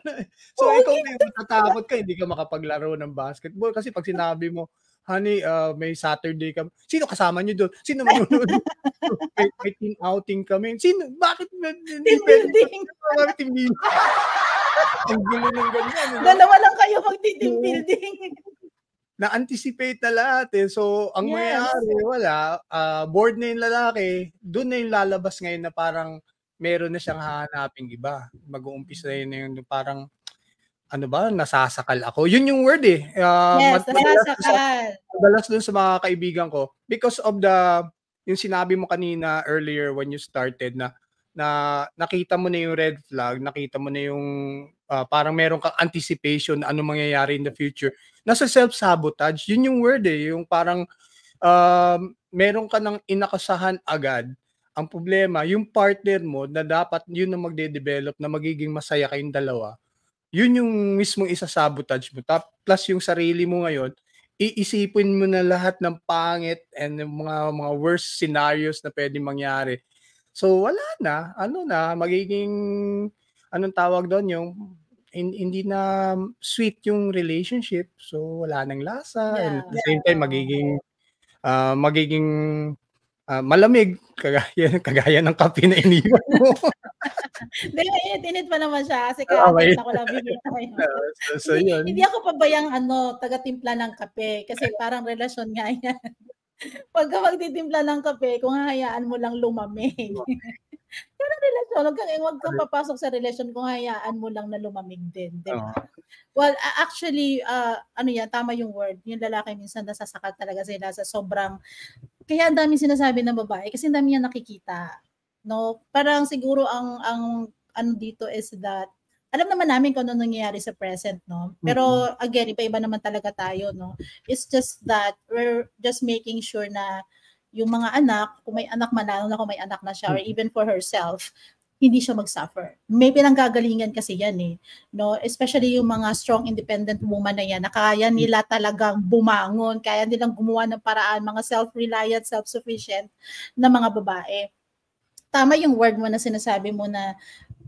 So, ikaw matatakot ka, hindi ka makapaglaro ng basketball. Kasi pag sinabi mo, honey, may Saturday kami. Sino kasama niyo doon? Sino manunood? may team outing kami. Sino? Bakit? Team building. Team building. Ang gulo ng ganyan. Dalawa lang kayo mag-team building. Na-anticipate na lahat So, ang mayayari, wala. Bored na yung lalaki. Doon na yung lalabas ngayon na parang meron na siyang hahanaping iba. Mag-uumpisa na yun parang nasasakal ako. Yun yung word yes, nasasakal. Madalas dun sa mga kaibigan ko because of yung sinabi mo kanina earlier when you started na nakita mo na yung red flag, nakita mo na yung parang meron kang anticipation na ano mangyayari in the future. Nasa self-sabotage. Yun yung word yung parang meron ka ng inakasahan agad. Ang problema, yung partner mo na dapat yun ang magde-develop na magiging masaya kayong dalawa, yun yung mismong isa-sabotage mo. Plus yung sarili mo ngayon, iisipin mo na lahat ng pangit and mga worst scenarios na pwedeng mangyari. So wala na, magiging, anong tawag doon, yung hindi na sweet yung relationship, so wala ng lasa, and at the same time magiging malamig kagaya ng kape na iniwan mo. Hindi, mainit-init pa naman siya kasi kakatimpla ko lang bigyan ko yun. So yun. Hindi ako pabayang taga-timpla ng kape kasi parang relasyon nga yan. Pagka magtitimpla ng kape, kung hahayaan mo lang lumamig. Parang relasyon, wag kang papasok sa relasyon kung hayaan mo lang na lumamig din, di ba? Well, actually, tama yung word. Yung lalaki minsan nasasakal talaga sila sa sobrang, kaya ang daming sinasabi ng babae kasi ang dami niya nakikita. No? Parang siguro ang ano dito is that, alam naman namin kung ano nangyayari sa present, no? Pero again, iba-iba naman talaga tayo, no? It's just that we're just making sure na yung mga anak, kung may anak man, lalo na kung may anak na siya, or even for herself, hindi siya mag-suffer. May pinanggagalingan kasi yan no? Especially yung mga strong independent woman na yan, na kaya nila talagang bumangon, kaya nilang gumawa ng paraan, mga self-reliant, self-sufficient na mga babae. Tama yung word mo na sinasabi mo na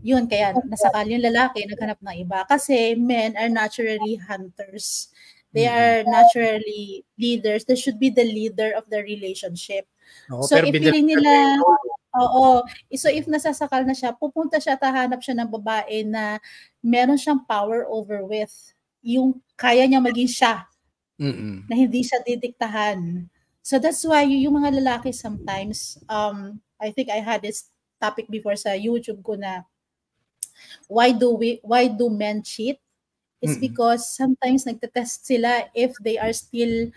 yun, kaya nasakal yung lalaki, naghanap ng iba. Kasi men are naturally hunters. They are naturally leaders. They should be the leader of the relationship. So if feeling nila, so if nasasakal na siya, pupunta siya, tahanap siya ng babae na meron siyang power over with. Yung kaya niya maging siya. Na hindi siya didiktahan. So that's why yung mga lalaki sometimes, I think I had this topic before sa YouTube ko na why do men cheat? It's because sometimes nagtetest sila if they are still,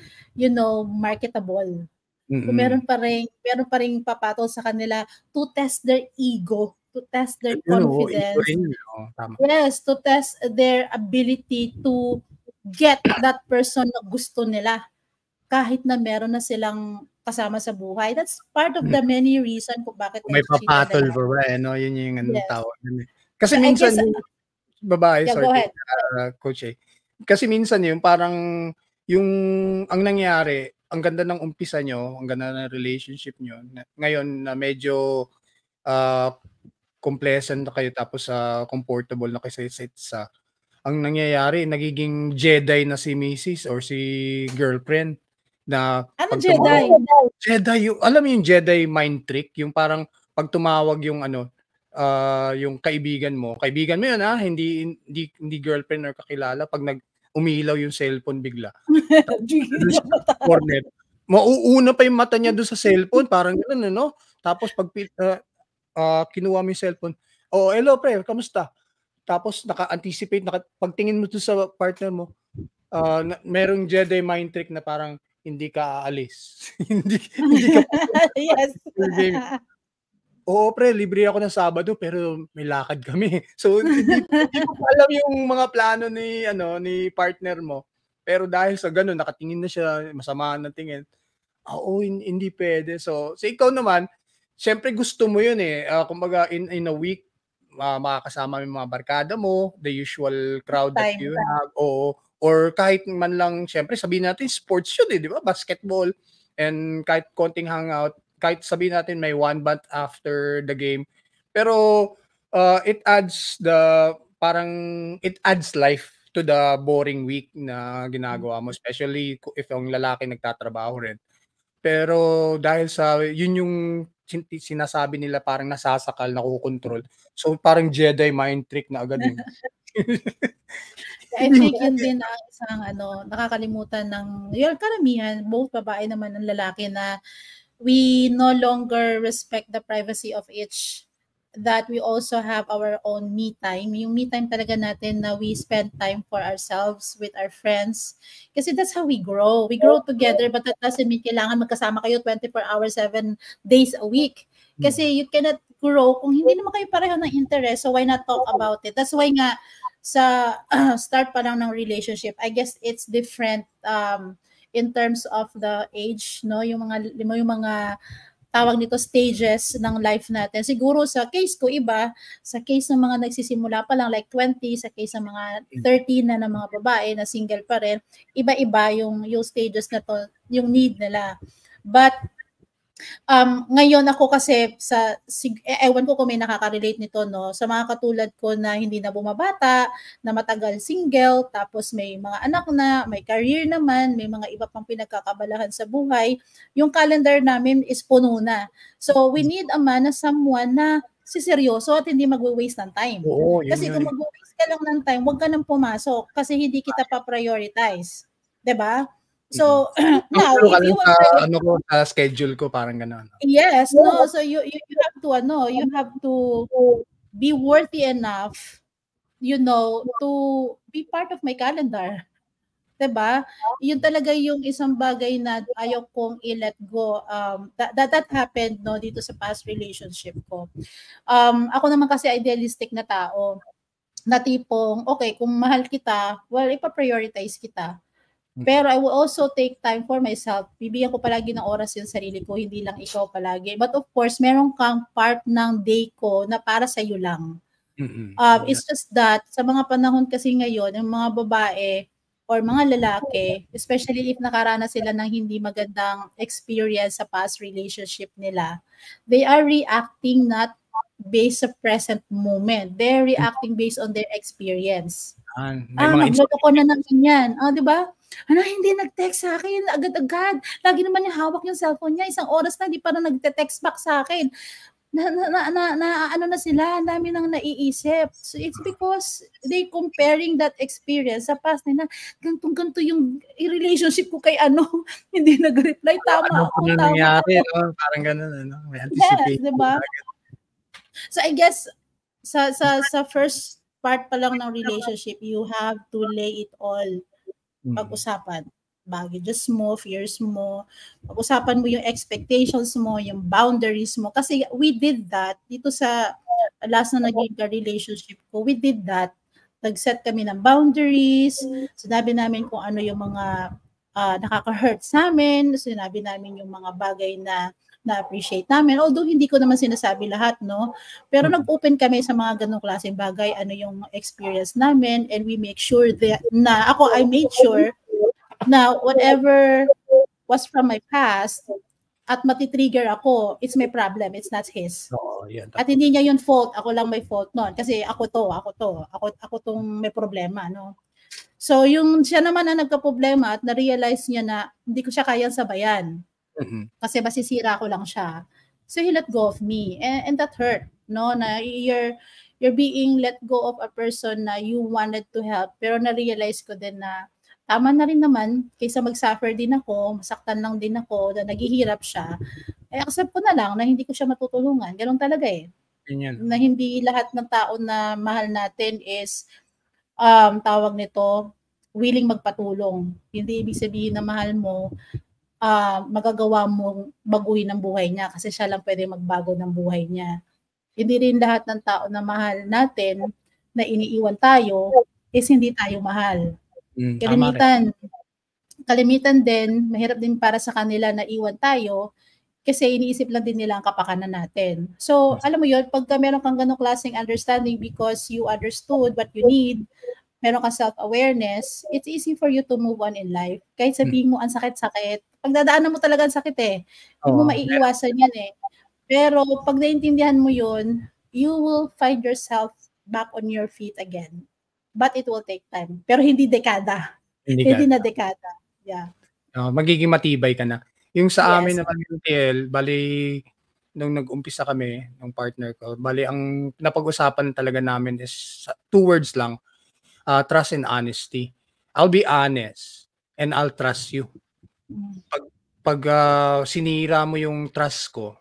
marketable. Kung meron pa ring papatol sa kanila to test their ego, to test their confidence. Yes, to test their ability to get that person na gusto nila kahit na meron na silang kasama sa buhay. That's part of the many reason kung bakit may papatol ba yun yung tawag. Kasi minsan babae, sorry, Coach A. Kasi minsan yung parang ang nangyari, ang ganda ng umpisa nyo, ang ganda ng relationship nyo, ngayon na medyo complacent na kayo, tapos comfortable na kayo sa isa, ang nangyayari, nagiging Jedi na si Mrs. or si girlfriend. Na Jedi? Jedi, alam mo yung Jedi mind trick, yung parang pag tumawag yung yung kaibigan mo yun hindi girlfriend or kakilala, pag umilaw yung cellphone bigla. Mauuna pa yung mata niya doon sa cellphone, parang gano'n, Tapos pag kinuha mo yung cellphone, hello pre, kamusta? Tapos naka-anticipate, pagtingin mo doon sa partner mo, merong Jedi mind trick na parang hindi ka aalis. hindi ka yes. Oo pre, libre ako ng Sabado pero may lakad kami. So hindi ko alam yung mga plano ni partner mo. Pero dahil sa ganun, nakatingin na siya, masama ng tingin. Hindi pwede. So ikaw naman, syempre gusto mo yun kumbaga in a week, makakasama yung mga barkada mo, the usual crowd that you have. Or kahit man lang, syempre sabihin natin sports yun di ba? Basketball. And kahit konting hangout, kahit sabihin natin may one month after the game. Pero it adds life to the boring week na ginagawa mo, especially if ang lalaki nagtatrabaho rin. Pero dahil sa yun yung sinasabi nila, parang nasasakal, nakukontrol. So parang Jedi mind trick na agad yun. I think yun din ang isang nakakalimutan ng yung karamihan, both babae naman ng lalaki, na we no longer respect the privacy of each, that we also have our own me time. Yung me time talaga natin na we spend time for ourselves, with our friends. Kasi that's how we grow. We grow together, but that doesn't mean kailangan magkasama kayo 24 hours, 7 days a week. Kasi you cannot grow kung hindi naman kayo pareho ng interest. So why not talk about it? That's why nga sa start pa lang ng relationship, I guess it's different in terms of the age, no? Yung mga tawag nito stages ng life natin. Siguro sa case ko iba, sa case ng mga nagsisimula pa lang like 20, sa case ng mga 30 na ng mga babae na single pa rin, iba-iba yung stages na to, yung need nila. But Ngayon ako kasi ewan ko kung may nakaka-relate nito 'no, sa mga katulad ko na hindi na bumabata, na matagal single, tapos may mga anak na, may career naman, may mga iba pang pinagkakabalahan sa buhay, yung calendar namin is puno na. So, we need a man na someone na seseryoso at hindi magwa-waste ng time. Oo, yun Kasi nga kung eh. magwa-waste ka lang ng time, wag ka nang pumasok kasi hindi kita pa-prioritize, 'di ba? So, now Follow ka if you lang will sa prioritize. ano ko, sa schedule ko parang gano'n. Yes, no. So you have to you have to be worthy enough, to be part of my calendar. 'Di ba? 'Yun talaga yung isang bagay na ayaw kong i-let go. That happened no dito sa past relationship ko. Ako naman kasi idealistic na tao. Na tipong, okay, kung mahal kita, well, ipa-prioritize kita. Pero I will also take time for myself. Bibigyan ko palagi ng oras yung sarili ko, hindi lang ikaw palagi. But of course, meron kang part ng day ko na para sa iyo lang. It's just that sa mga panahon kasi ngayon, yung mga babae or mga lalaki, especially if nakaranas sila ng hindi magandang experience sa past relationship nila, they are reacting not based sa present moment. They're reacting based on their experience. May mga Nagloloko na ng ganyan. 'Di ba? Hindi nag-text sa akin agad-agad. Lagi naman niya hawak yung cellphone niya. Isang oras na, hindi pa na nagte-text back sa akin. Ano na sila, ang dami nang naiisip. So it's because they comparing that experience sa past nila. Ganto yung relationship ko kay hindi nag-reply. ano Tama pa ako, na tama nangyari, ako. no? Parang gano'n ano, may Yes, anticipation 'di ba? agad. So I guess sa first part pa lang ng relationship, you have to lay it all. Pag-usapan. Baggages mo, fears mo, pag-usapan mo yung expectations mo, yung boundaries mo. Kasi we did that dito sa last na naging relationship ko. We did that. Nag-set kami ng boundaries. Sinabi namin kung ano yung mga nakaka-hurt sa amin. Sinabi namin yung mga bagay na na-appreciate namin. Although hindi ko naman sinasabi lahat, no? Pero nag-open kami sa mga ganong klaseng bagay, ano yung experience namin, and we make sure that I made sure na whatever was from my past at matitrigger ako, it's my problem, it's not his. Oo, yan. At hindi niya yun fault, ako lang may fault nun. Kasi ako tong may problema, no? So, yung siya naman na nagka-problema at na-realize niya na hindi ko siya kayang sabayan. Kasi masisira ko lang siya. So he let go of me, and that hurt, no? Na you're being let go of a person na you wanted to help, pero na-realize ko din na tama na rin naman, kaysa mag-suffer din ako, masaktan lang din ako, na naghihirap siya, accept ko na lang na hindi ko siya matutulungan. Ganun talaga eh. Ganyan. Na hindi lahat ng tao na mahal natin is, tawag nito, willing magpatulong. Hindi ibig sabihin na mahal mo, magagawa mong baguhin ang buhay niya kasi siya lang pwede magbago ng buhay niya. Hindi rin lahat ng tao na mahal natin, na iniiwan tayo, is hindi tayo mahal. Kalimitan din, mahirap din para sa kanila na iwan tayo kasi iniisip lang din nila ang kapakanan natin. So, alam mo yun, pagka meron kang ganong klaseng understanding because you understood what you need, meron kang self-awareness, it's easy for you to move on in life. Kahit sabihin mo, ang sakit-sakit, pagdadaanan mo talaga ang sakit eh. Hindi mo maiiwasan yan eh. Pero pag naintindihan mo yun, you will find yourself back on your feet again. But it will take time. Pero hindi dekada. Hindi na dekada. Yeah. Magiging matibay ka na. Yung sa amin naman yung TL, bali, nung nag-umpisa kami, ng partner ko, bali, ang napag-usapan talaga namin is 2 words lang, trust and honesty. I'll be honest and I'll trust you. Pag sinira mo yung trust ko,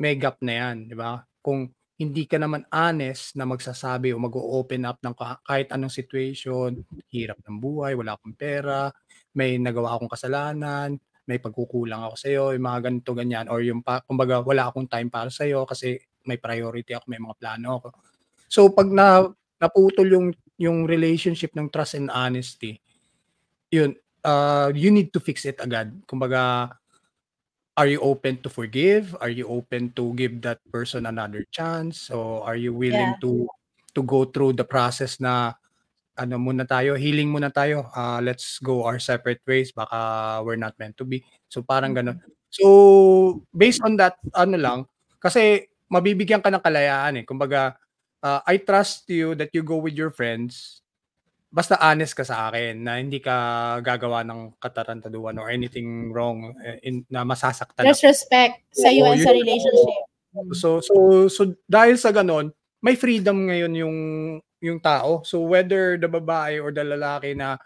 may gap na yan, di ba? Kung hindi ka naman honest na magsasabi o mag-open up ng kahit anong situation, hirap ng buhay, wala akong pera, may nagawa akong kasalanan, may pagkukulang ako sa'yo, yung mga ganito, ganyan, or yung kumbaga wala akong time para sa'yo kasi may priority ako, may mga plano ako. So pag naputol yung relationship ng trust and honesty, yun, you need to fix it agad. Kumbaga, are you open to forgive? Are you open to give that person another chance? So are you willing to go through the process na healing muna tayo, let's go our separate ways, baka we're not meant to be. So parang ganun. So, based on that, ano lang, kasi mabibigyan ka ng kalayaan, eh. Kumbaga, I trust you that you go with your friends, basta honest ka sa akin na hindi ka gagawa ng katarantaduhan or anything wrong, na masasaktan There's ako. respect sa iyo Oo, and yun sa relationship. So dahil sa gano'n, may freedom ngayon yung tao. So whether the babae or the lalaki na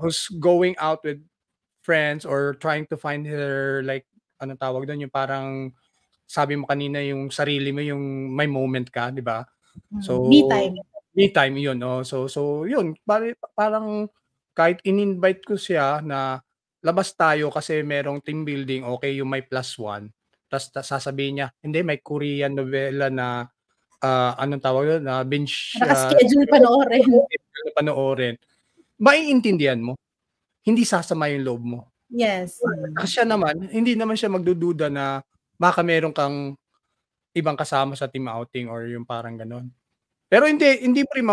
who's going out with friends or trying to find her, like, anong tawag do'n, yung parang sabi mo kanina yung sarili mo, yung may moment ka, 'di ba? So, Me time. me time yun, oh. So yun, parang kahit in-invite ko siya na labas tayo kasi merong team building, okay yung may +1, ta's sasabihin niya, "Hindi, may Korean novela na, anong tawag dun, na binge, Naka-schedule panoorin. na panoorin." Maiintindihan mo, hindi sasama yung loob mo. Yes. Kasi siya naman, hindi naman siya magdududa na baka meron kang ibang kasama sa team outing or yung parang gano'n. Pero hindi mo rin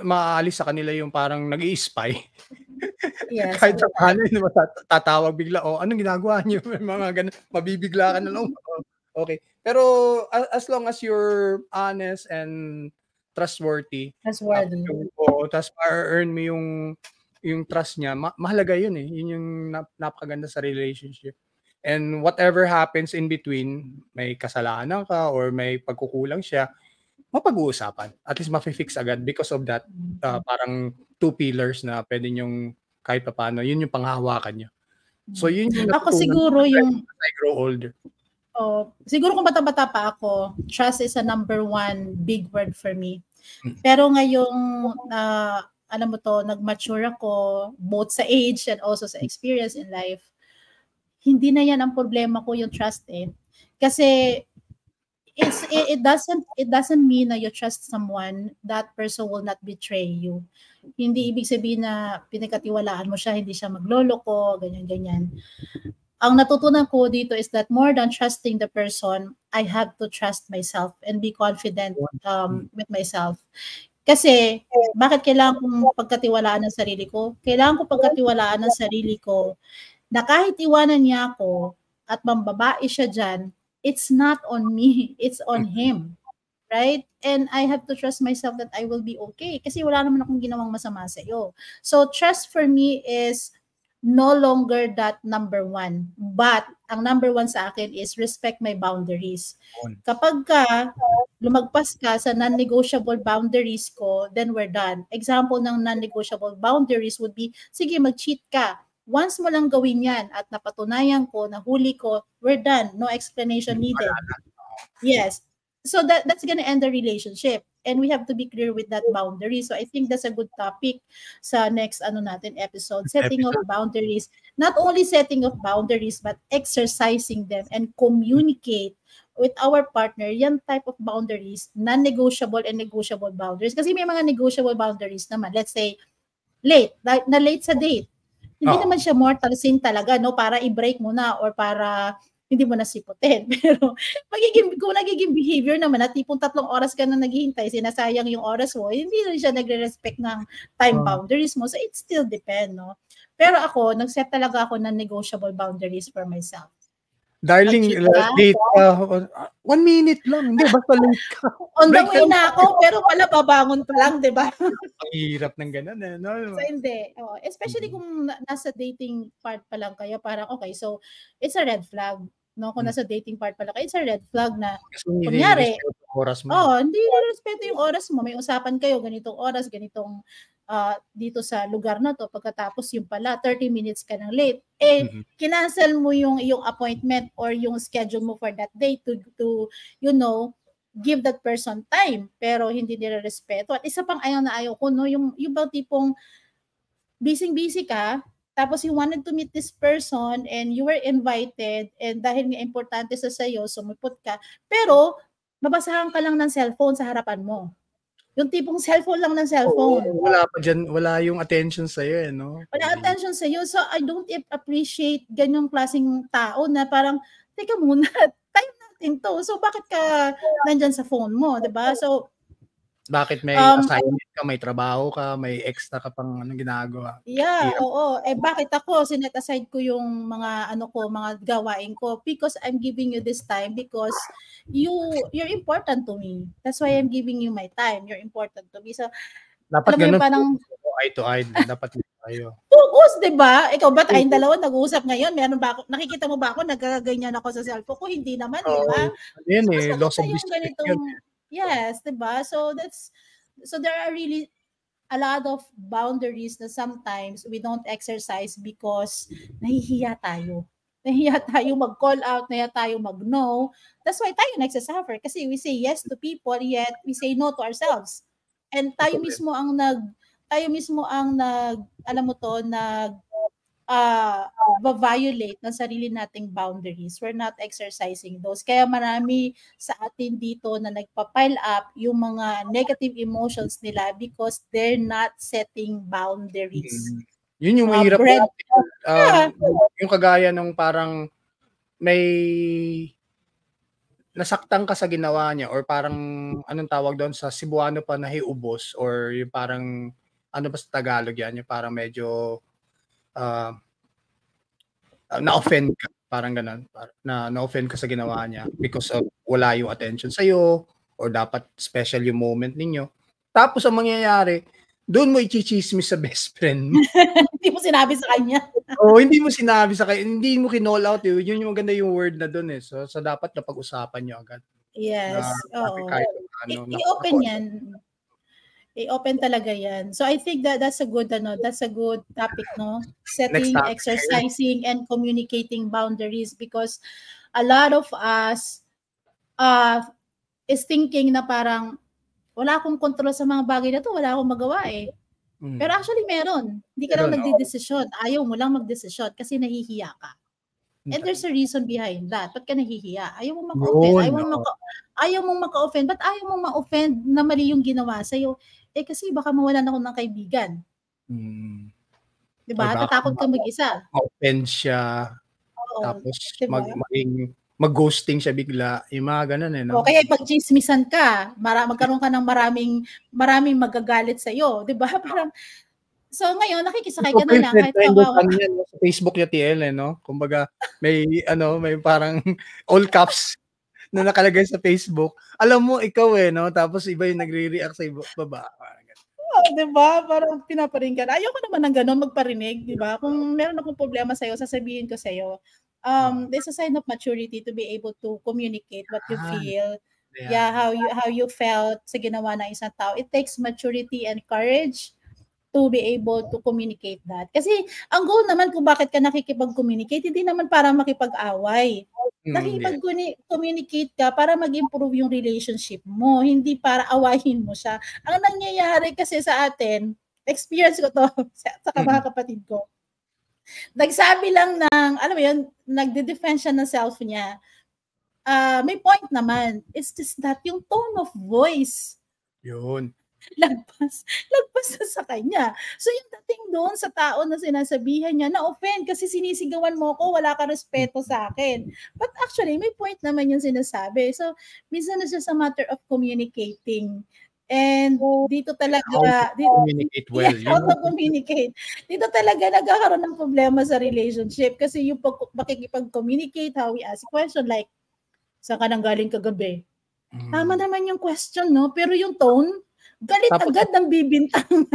maaalis sa kanila yung parang nag-i-spy. Yes. Kahit papaano, di ba, tatawag bigla, "Oh, anong ginagawa niyo?" May mga gano'n, mabibigla ka na lang, okey. Pero as long as you're honest and trustworthy, tapos Trustworthy. tapos ma-e-earn mo yung trust niya, mahalaga yun, eh. Yun yung napakaganda sa relationship. And whatever happens in between, may kasalanan ka or may pagkukulang siya, mapag-uusapan. At least mafi-fix agad because of that, parang 2 pillars na puwede niyong kahit papaano, yun yung panghahawakan niyo. So yun yung Ako natutunan siguro ko yung as I grow older. siguro kung bata-bata pa ako, trust is a number one big word for me. Mm. Pero ngayong alam mo to, nag-mature ako both sa age and also sa experience in life, hindi na yan ang problema ko, yung trust, eh. Kasi it doesn't mean na you trust someone, that person will not betray you. Hindi ibig sabihin na pinagkatiwalaan mo siya, hindi siya magloloko, ganyan-ganyan. Ang natutunan ko dito is that more than trusting the person, I have to trust myself and be confident with myself. Kasi, bakit kailangan kong pagkatiwalaan ng sarili ko? Kailangan ko pagkatiwalaan ng sarili ko na kahit iwanan niya ako at mambabae siya dyan, it's not on me, it's on him. Right? And I have to trust myself that I will be okay kasi wala naman akong ginawang masama sa iyo. So, trust for me is no longer that number one. But, ang number one sa akin is respect my boundaries. Kapag ka lumagpas ka sa non-negotiable boundaries ko, then we're done. Example ng non-negotiable boundaries would be, sige, mag-cheat ka. Once mo lang gawin yan at napatunayan ko, nahuli ko, we're done. No explanation needed. Yes. So that's gonna end the relationship. And we have to be clear with that boundary. So I think that's a good topic sa next episode. Setting of boundaries. Not only setting of boundaries, but exercising them and communicate with our partner, yan type of boundaries, non-negotiable and negotiable boundaries. Kasi may mga negotiable boundaries naman. Let's say, late sa date. Hindi naman siya mortal sin talaga, no? Para i-break mo na or para hindi mo na siputin. Pero kung nagiging behavior naman na tipong 3 oras ka na naghihintay, sinasayang yung oras mo, hindi rin siya nagre-respect ng time boundaries mo. So it still depend, no? Pero ako, nag-set talaga ako ng negotiable boundaries for myself. Darling, late ka. 1 minute lang. Hindi, basta late ka. On the way na ako, pero pala babangon pa lang, di ba? Ang hirap ng ganun, eh. No? So, hindi. Especially kung nasa dating part pa lang kayo, parang okay, so it's a red flag. No, kung nasa dating part pala kayo, it's a red flag na kunyari, hindi respeto yung oras mo. May usapan kayo, ganitong oras, ganitong dito sa lugar na to, pagkatapos yung pala 30 minutes ka ng late, kinancel mo yung appointment or yung schedule mo for that day to give that person time, pero hindi nila respeto. At isa pang ayaw na ayaw ko, no, yung bang tipong busy ka, tapos you wanted to meet this person and you were invited and dahil nga importante sa sayo, sumipot ka, pero babasahan ka lang ng cellphone sa harapan mo. Yung tipong cellphone lang ng cellphone. Wala pa dyan, wala yung attention sa'yo, eh, no? Wala attention sa'yo. So, I don't appreciate ganyong klaseng tao na parang, teka muna, time natin to. So, bakit ka nandyan sa phone mo, diba? So, bakit may assignment ka, may trabaho ka, may extra ka pang ginagawa. Yeah, oo. Bakit ako sinet aside ko yung mga mga gawain ko because I'm giving you this time because you're important to me. That's why I'm giving you my time. You're important to me. So, dapat alam mo yung ganun, parang eye to eye, dapat tayo. focus, 'di ba? Ikaw ba tayong dalawa nag-uusap ngayon? Meron ba ako, nakikita mo ba ako nagaganyan ako sa cellphone ko? Hindi naman, 'di ba? Yun So, mas loss maganda of yung respect ganitong yun. yes, 'di ba? So there are really a lot of boundaries na sometimes we don't exercise because nahihiya tayo. Nahihiya tayo mag-call out, nahihiya tayo mag-no. That's why tayo nagsasuffer kasi we say yes to people yet we say no to ourselves. And tayo mismo ang alam mo to, violate ng sarili nating boundaries. We're not exercising those. Kaya marami sa atin dito na nagpa-pile up yung mga negative emotions nila because they're not setting boundaries. Yun yung mahirap. Yung kagaya nung parang may nasaktan ka sa ginawa niya or parang anong tawag doon sa Cebuano pa nahiubos or yung parang ano ba sa Tagalog yan, yung parang medyo na-offend ka, parang ganun, na-offend ka sa ginawa niya because of wala yung attention sa'yo or dapat special yung moment ninyo. Tapos ang mangyayari, doon mo i-chismis sa best friend mo. Hindi mo sinabi sa kanya. Hindi mo sinabi sa kanya, hindi mo kinall out yun. Yun yung maganda yung word na doon So dapat napag-usapan nyo agad. Yes, oo. I-open yan. I-open talaga yan. So I think that's a good topic, no? Setting, exercising, and communicating boundaries because a lot of us is thinking na parang wala akong control sa mga bagay na to, wala akong magawa eh. Pero actually meron. Hindi ka lang nagdidesisyon. Ayaw mo lang magdesisyon kasi nahihiya ka. And there's a reason behind that. Ba't ka nahihiya? Ayaw mo maka-offend. Ayaw mong maka-offend. Ba't ayaw mong ma-offend na mali yung ginawa sa'yo? Kasi baka mawalan ako ng kaibigan. Diba? Tatakot ka mag-isa. Ma-offend siya. Tapos mag-ghosting siya bigla. Yung mga ganun no? Kaya pag-chismisan ka, magkaroon ka ng maraming magagalit sa'yo. Diba? Parang, so ngayon, nakikisakay ka na lang. Kahit sa Facebook yung TL, no? Kumbaga, may parang all caps na nakalagay sa Facebook. Alam mo, ikaw no? Tapos iba yung nagre-react sa baba. Diba? Parang pinaparing ka. Ayoko naman ng gano'n magparinig, diba? Kung meron akong problema sa'yo, sasabihin ko sa'yo. There's a sign of maturity to be able to communicate what you feel. Yeah, how you felt sa ginawa ng isang tao. It takes maturity and courage to be able to communicate that. Kasi ang goal naman kung bakit ka nakikipag-communicate, hindi naman para makipag-away. Nakikipag-communicate ka para mag-improve yung relationship mo, hindi para awayin mo siya. Ang nangyayari kasi sa atin, experience ko to sa mga kapatid ko. Nagsabi lang ng, alam mo yun, nagde-defend siya ng self niya. May point naman. It's just that yung tone of voice. Yun. Lagpas na sa kanya. So yung dating doon sa tao na sinasabihan niya, na-offend kasi sinisigawan mo ko, wala ka respeto sa akin. But actually, may point naman yung sinasabi. So, minsan na siya sa matter of communicating. And dito talaga, how to communicate. Dito talaga nagkakaroon ng problema sa relationship kasi yung makikipag-communicate, how we ask question like, saan ka nang galing kagabi? Tama naman yung question, no? Pero yung tone, galit agad ng bibintang.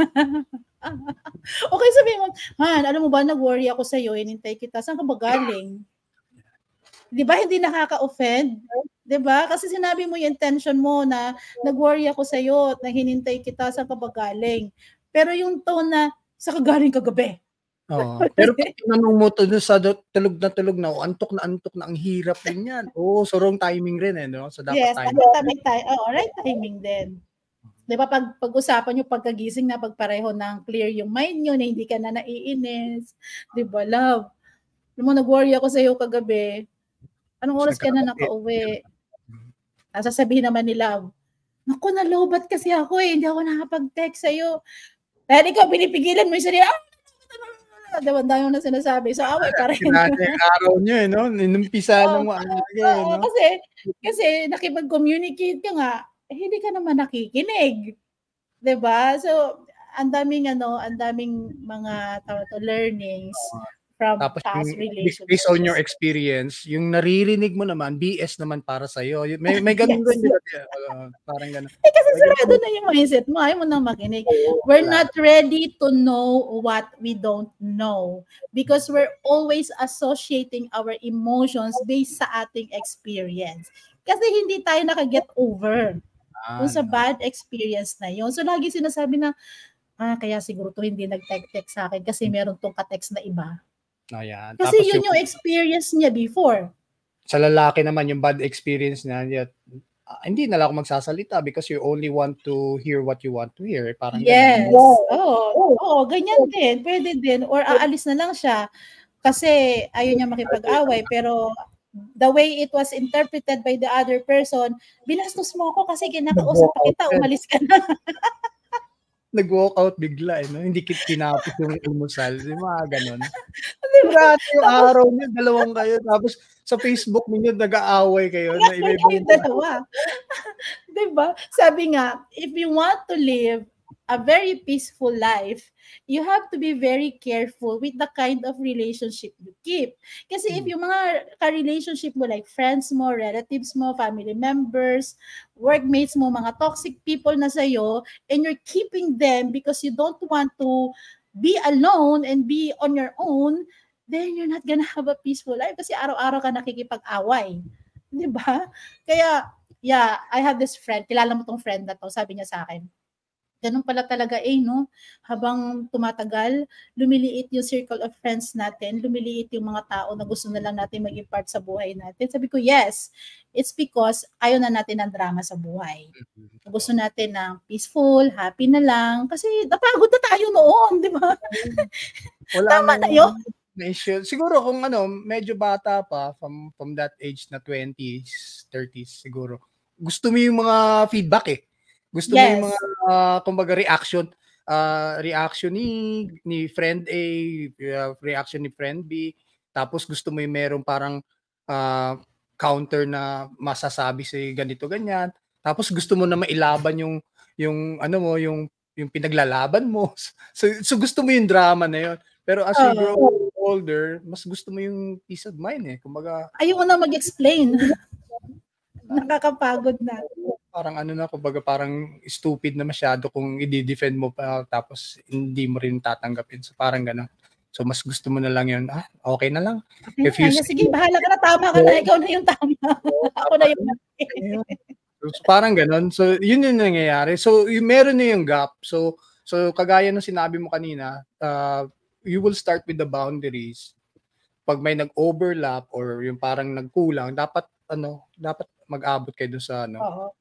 Okay, sabihin mo, Han, alam mo ba, nag-worry ako sa'yo, hinintay kita, saan ka ba galing? Di ba, hindi nakaka-offend? Di ba? Kasi sinabi mo yung intention mo na nag-worry ako sa'yo, na hinintay kita, saan ka ba galing? Pero yung tone na, saan ka galing kagabi? Pero pag tinanong mo to sa tulog na, antok na, ang hirap din yan. So wrong timing rin no? So dapat right timing din. Di ba, pag-usapan nyo pagkagising na pagpareho ng clear yung mind nyo na hindi ka na naiinis. Di ba, love? Alam mo, nag-worry ako sa'yo kagabi. Anong oras ka na nakauwi? Sasabihin naman ni love, naku, nalobat kasi ako hindi ako nakapag-text sa'yo. Dahil ikaw, pinipigilan mo yung sarili, diba, dahil na sinasabi. So, away pa rin. Araw nyo, no? Inumpisa ng no? Kasi nakipag-communicate ka nga, hindi ka naman nakikinig. 'Diba? So, ang daming mga learnings from Tapos past yung based on your relationships. experience, yung naririnig mo naman BS naman para sa'yo. May gano'n Yes. din, 'di ba? Parang gano'n. Kasi May sarado gano'n. na yung mindset mo, ayaw mo nang makinig. Oo, We're wala. not ready to know what we don't know because we're always associating our emotions based sa ating experience. Kasi hindi tayo naka-get over dun sa No. bad experience na yun. So, lagi sinasabi na, kaya siguro to hindi nag-text sa akin kasi meron tong ka-text na iba. Ayan. Kasi Tapos yun yung experience niya before. sa lalaki naman yung bad experience niya, hindi na lang ako magsasalita because you only want to hear what you want to hear, parang gano'n. Yes. Oo, ganyan din. Pwede din. Or aalis na lang siya kasi ayaw niya makipag-away. Pero the way it was interpreted by the other person, binastos mo ako kasi kinakausap pa kita, umalis ka na. Nag-walk out bigla, no? Hindi tinapos yung almusal, yung mga gano'n. Diba? Sira yung araw niyo, dalawang kayo, tapos sa Facebook ninyo nag-aaway kayo na iba-iba Kayong yung dalawa. Diba? Sabi nga, if you want to live a very peaceful life, you have to be very careful with the kind of relationship you keep. Kasi if yung mga ka-relationship mo like friends mo, relatives mo, family members, workmates mo, mga toxic people na sa'yo, and you're keeping them because you don't want to be alone and be on your own, then you're not gonna have a peaceful life kasi araw-araw ka nakikipag-away. Di ba? Kaya, yeah, I have this friend, kilala mo tong friend na to, sabi niya sa akin, ganun pala talaga no? Habang tumatagal, lumiliit yung circle of friends natin, lumiliit yung mga tao na gusto na lang natin maging part sa buhay natin. Sabi ko, yes, it's because ayaw na natin ng drama sa buhay. Gusto natin ng peaceful, happy na lang, kasi napagod na tayo noon, di ba? Tama na yun. Na-issue. Siguro kung medyo bata pa, from that age na 20s, 30s siguro, gusto mo yung mga feedback eh. Gusto mo yung mga, kumbaga reaction ni friend A, reaction ni friend B, tapos gusto mo yung merong parang counter na masasabi sa ganito ganyan. Tapos gusto mo na mailaban yung pinaglalaban mo. So gusto mo yung drama na yun. Pero as you grow older, mas gusto mo yung peace of mind eh. Kumbaga, ayoko na mag-explain. Nakakapagod na. Parang kumbaga parang stupid na masyado kung i-defend mo pa tapos hindi mo rin tatanggapin. So parang gano'n. So mas gusto mo na lang yun, okay na lang. If you sige, bahala ka na, tama ka na, ikaw na yung tama. Ako na yung So parang gano'n. So yun yung nangyayari. So meron na yung gap. So kagaya ng sinabi mo kanina, you will start with the boundaries. Pag may nag-overlap or yung parang nagkulang, dapat mag-abot kayo doon sa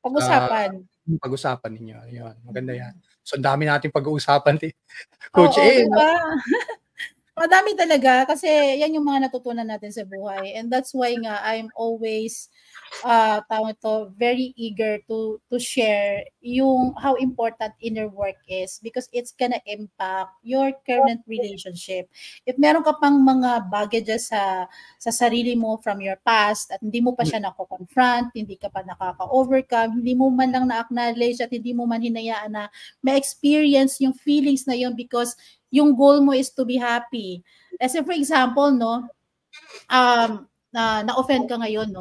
pag-usapan. Pag-usapan ninyo. Ayun, maganda yan. So ang dami nating pag-uusapan Coach A. Diba? Madami talaga kasi yan yung mga natutunan natin sa buhay, and that's why nga I'm always very eager to share yung how important inner work is because it's gonna impact your current relationship. If meron ka pang mga baggages sa sarili mo from your past at hindi mo pa siya nako-confront, hindi ka pa nakaka-overcome, hindi mo man lang na-acknowledge at hindi mo man hinayaan na ma-experience yung feelings na yun because yung goal mo is to be happy. Kasi for example, na-offend ka ngayon,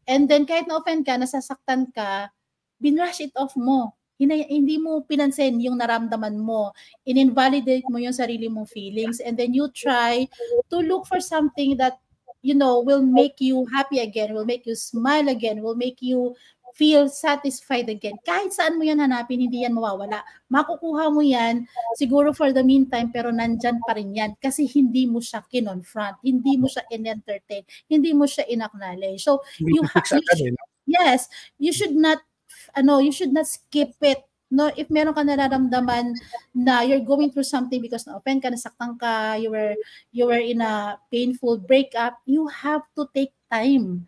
and then kahit na-offend ka, nasasaktan ka, binrush it off mo. Hindi mo pinansin yung naramdaman mo. In-invalidate mo yung sarili mong feelings, and then you try to look for something that, will make you happy again, will make you smile again, will make you feel satisfied again. Kahit saan mo yan hanapin, hindi yan mawawala. Makukuha mo yan, siguro for the meantime, pero nandyan pa rin yan kasi hindi mo siya kinonfront, hindi mo siya in-entertain, hindi mo siya in-acknowledge. So, yes, you should not skip it. No, if meron ka nararamdaman na you're going through something because na-offend ka, nasaktan ka, you were in a painful breakup, you have to take time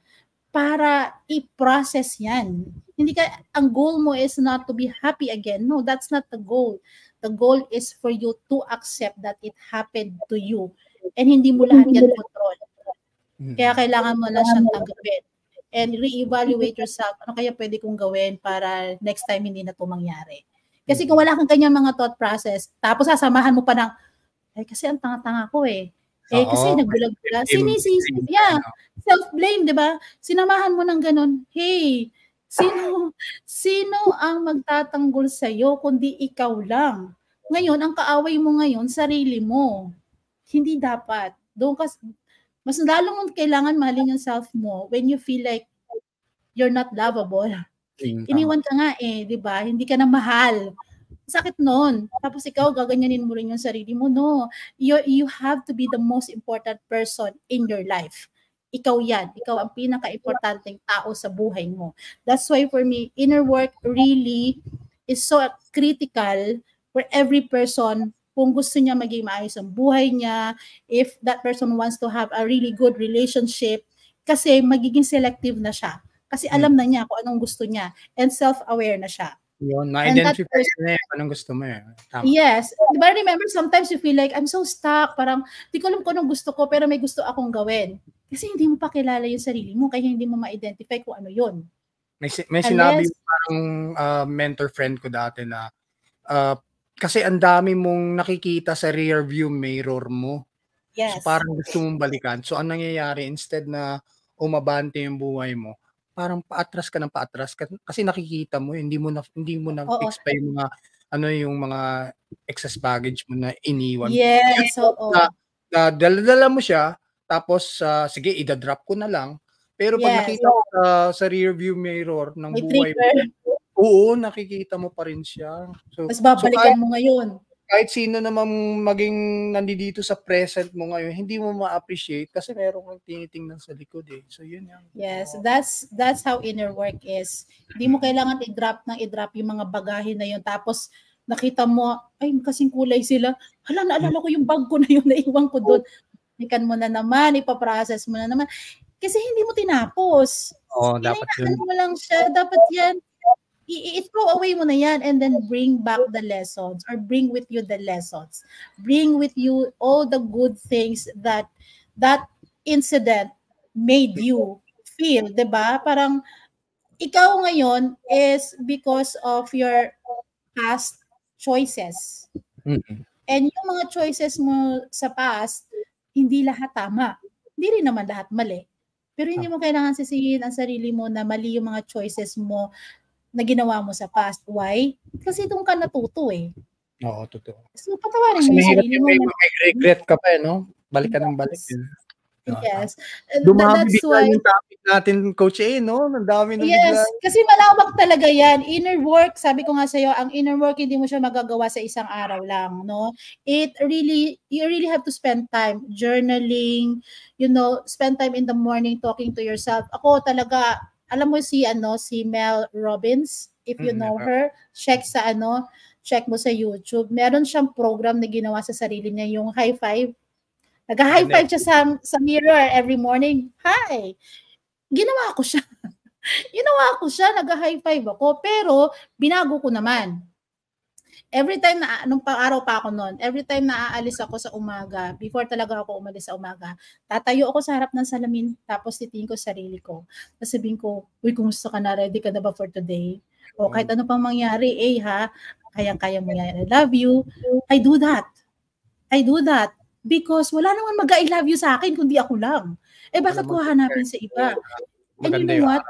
para i-process yan. Ang goal mo is not to be happy again. No, that's not the goal. The goal is for you to accept that it happened to you. And hindi mo lahat yan control. Kaya kailangan mo lang siyang tanggapin. And re-evaluate yourself. Ano kaya pwede kong gawin para next time hindi na ito mangyari? Kasi kung wala kang ganyan mga thought process, tapos sasamahan mo pa ng, kasi ang tanga-tanga ko eh. Kasi nagbulag-bulag. Self-blame, di ba? Sinamahan mo ng ganun, hey, sino ang magtatanggol sa'yo kundi ikaw lang? Ngayon, ang kaaway mo ngayon, sarili mo. Hindi dapat. Doon ka, mas lalong kailangan mahalin yung self mo when you feel like you're not lovable. Iniwan ka nga di ba? Hindi ka na mahal. Sakit nun. Tapos ikaw, gaganyanin mo rin yung sarili mo. No. You have to be the most important person in your life. Ikaw yan. Ikaw ang pinaka-importanteng tao sa buhay mo. That's why for me, inner work really is so critical for every person. Kung gusto niya maging maayos ang buhay niya, if that person wants to have a really good relationship, kasi magiging selective na siya. Kasi alam na niya kung anong gusto niya and self-aware na siya. Yun, na-identify na anong gusto mo eh. Tama. Yes. Diba, remember, sometimes you feel like, I'm so stuck, parang, di ko alam kung anong gusto ko, pero may gusto akong gawin. Kasi hindi mo pa kilala yung sarili mo, kaya hindi mo ma-identify kung ano yun. May sinabi parang mentor friend ko dati na, kasi ang dami mong nakikita sa rear view mirror mo. Yes. So parang gusto mong balikan. So ang nangyayari, instead na umabante yung buhay mo, parang paatras ka ng paatras kasi nakikita mo, hindi mo na expect yung mga yung mga excess baggage mo na iniwan. Yes, dala mo siya, tapos sige, ida-drop ko na lang. Pero pag nakita mo sa rear view mirror ng buhay mo, nakikita mo pa rin siya. So, mas babalikan mo ngayon. Kahit sino naman maging nandito sa present mo ngayon, hindi mo ma-appreciate kasi meron kang tinitingnan sa likod eh. So yun yan. Yes, that's how inner work is. Hindi mo kailangan i-drop yung mga bagahe na yun. Tapos nakita mo, ay kasing kulay sila. Hala, naalala ko yung bag ko na yun, naiwan ko doon. Ikan mo na naman, ipaprocess mo na naman. Kasi hindi mo tinapos. Dapat yun. Mo lang siya, dapat yan. I-throw away mo na yan and then bring back the lessons or bring with you the lessons. Bring with you all the good things that incident made you feel, diba? Parang ikaw ngayon is because of your past choices. Mm-hmm. And yung mga choices mo sa past, hindi lahat tama. Hindi rin naman lahat mali. Pero hindi mo kailangan sisihin ang sarili mo na mali yung mga choices mo na ginawa mo sa past. Why? Kasi doon ka natuto eh. Oo, totoo. So, patawarin mo yung sarili mo. May regret ka pa no? Balik ka ng balik. Yes. Dumami why yung topic natin, Coach A, no? Ang dami ng Yes, kasi malawak talaga yan. Inner work, sabi ko nga sa'yo, ang inner work, hindi mo siya magagawa sa isang araw lang, no? You really have to spend time journaling, spend time in the morning talking to yourself. Ako talaga, alam mo si Mel Robbins, if you know her, check mo sa YouTube. Meron siyang program na ginawa sa sarili niya, yung high five. Nag-high five siya sa mirror every morning. Hi! Ginawa ko siya. Nag-high five ako. Pero, binago ko naman. Every time nung pang-araw pa ako noon, every time na aalis ako sa umaga, before talaga ako umalis sa umaga, tatayo ako sa harap ng salamin, tapos titingin ko sarili ko. Tapos sabihin ko, uy, kumusta ka na? Ready ka na ba for today? O kahit ano pang mangyari, kayang-kaya mo yan. I love you. I do that. Because wala naman mag-I love you sa akin, kundi ako lang. Bakit ko hahanapin sa iba? And you know what?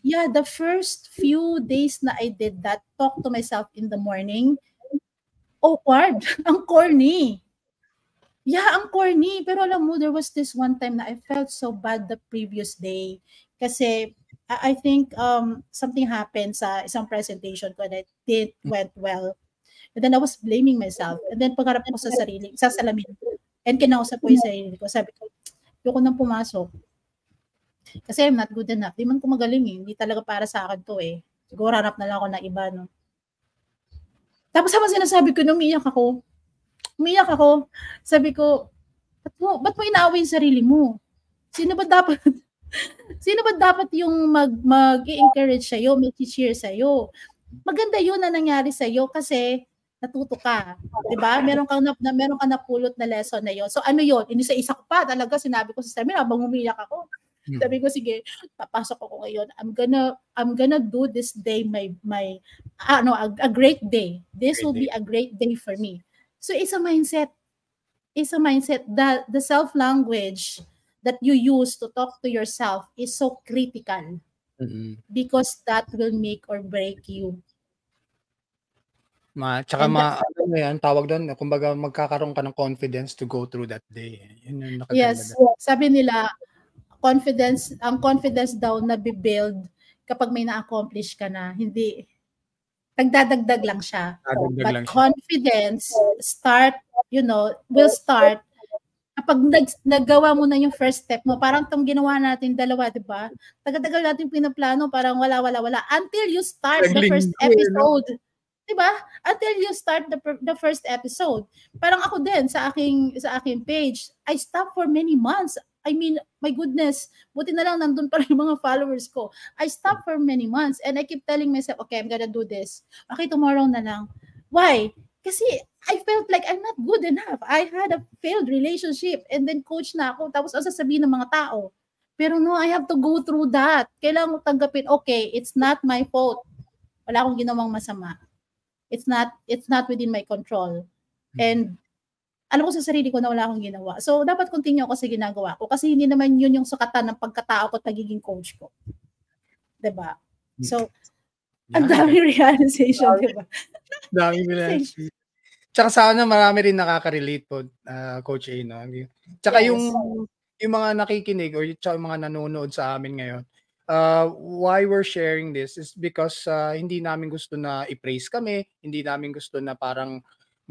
Yeah, the first few days na I did that, talk to myself in the morning, awkward. Ang corny. Yeah, ang corny. Pero alam mo, there was this one time na I felt so bad the previous day. Kasi I think something happened sa isang presentation ko that didn't went well. And then I was blaming myself. And then pagharap ko sa salamin, and kinausap ko yung sarili ko. Sabi ko, ayoko nang pumasok. Kasi I'm not good enough. Di man ko magaling eh. Hindi talaga para sa akin to eh. Siguro harap na lang ako ng iba, no? Tapos habang sinasabi ko, umiiyak ako. Sabi ko, ba't mo inaaway yung sarili mo? Sino ba dapat yung mag-i-encourage sa'yo, mag-cheer sa'yo? Maganda yun na nangyari sa'yo kasi natuto ka. Diba? Meron kang napulot na lesson na yun. So ano yun? Inisa-isa ko pa talaga, sinabi ko sa seminar habang umiiyak ako. Sabi ko, sige, papasok ako ngayon. I'm gonna do this day a great day. This will be a great day for me. So it's a mindset. It's a mindset that the self-language that you use to talk to yourself is so critical. Because that will make or break you. Tsaka ano yan, tawag doon, kumbaga magkakaroon ka ng confidence to go through that day. Yun yung nakaganda. Yes. Sabi nila, ang confidence daw na build kapag may na-accomplish ka na, hindi, nagdadagdag lang siya. But confidence will start kapag naggawa mo na yung first step mo. Parang itong ginawa natin dalawa, di ba? Tagal-tagal natin pinaplano, parang wala. Until you start the first episode. Diba? Until you start the first episode. Parang ako din sa aking page, I stopped for many months. I mean, my goodness, buti na lang nandun pa rin yung mga followers ko. I stopped for many months and I keep telling myself, okay, I'm gonna do this. Okay, tomorrow na lang. Why? Kasi I felt like I'm not good enough. I had a failed relationship and then coach na ako. Tapos ang sasabihin ng mga tao. Pero no, I have to go through that. Kailangan ko tanggapin, okay, it's not my fault. Wala akong ginawang masama. It's not within my control. And alam ko sa sarili ko na wala akong ginawa. So, dapat continue ako sa ginagawa ko kasi hindi naman yun yung sukatan ng pagkatao ko at nagiging coach ko. Diba? So, ang daming realization, diba? Daming realization. Tsaka sana marami rin nakaka-relate po, Coach A, no? Tsaka yung mga nakikinig or tsaka yung mga nanonood sa amin ngayon, why we're sharing this is because hindi namin gusto na i-praise kami, hindi namin gusto na parang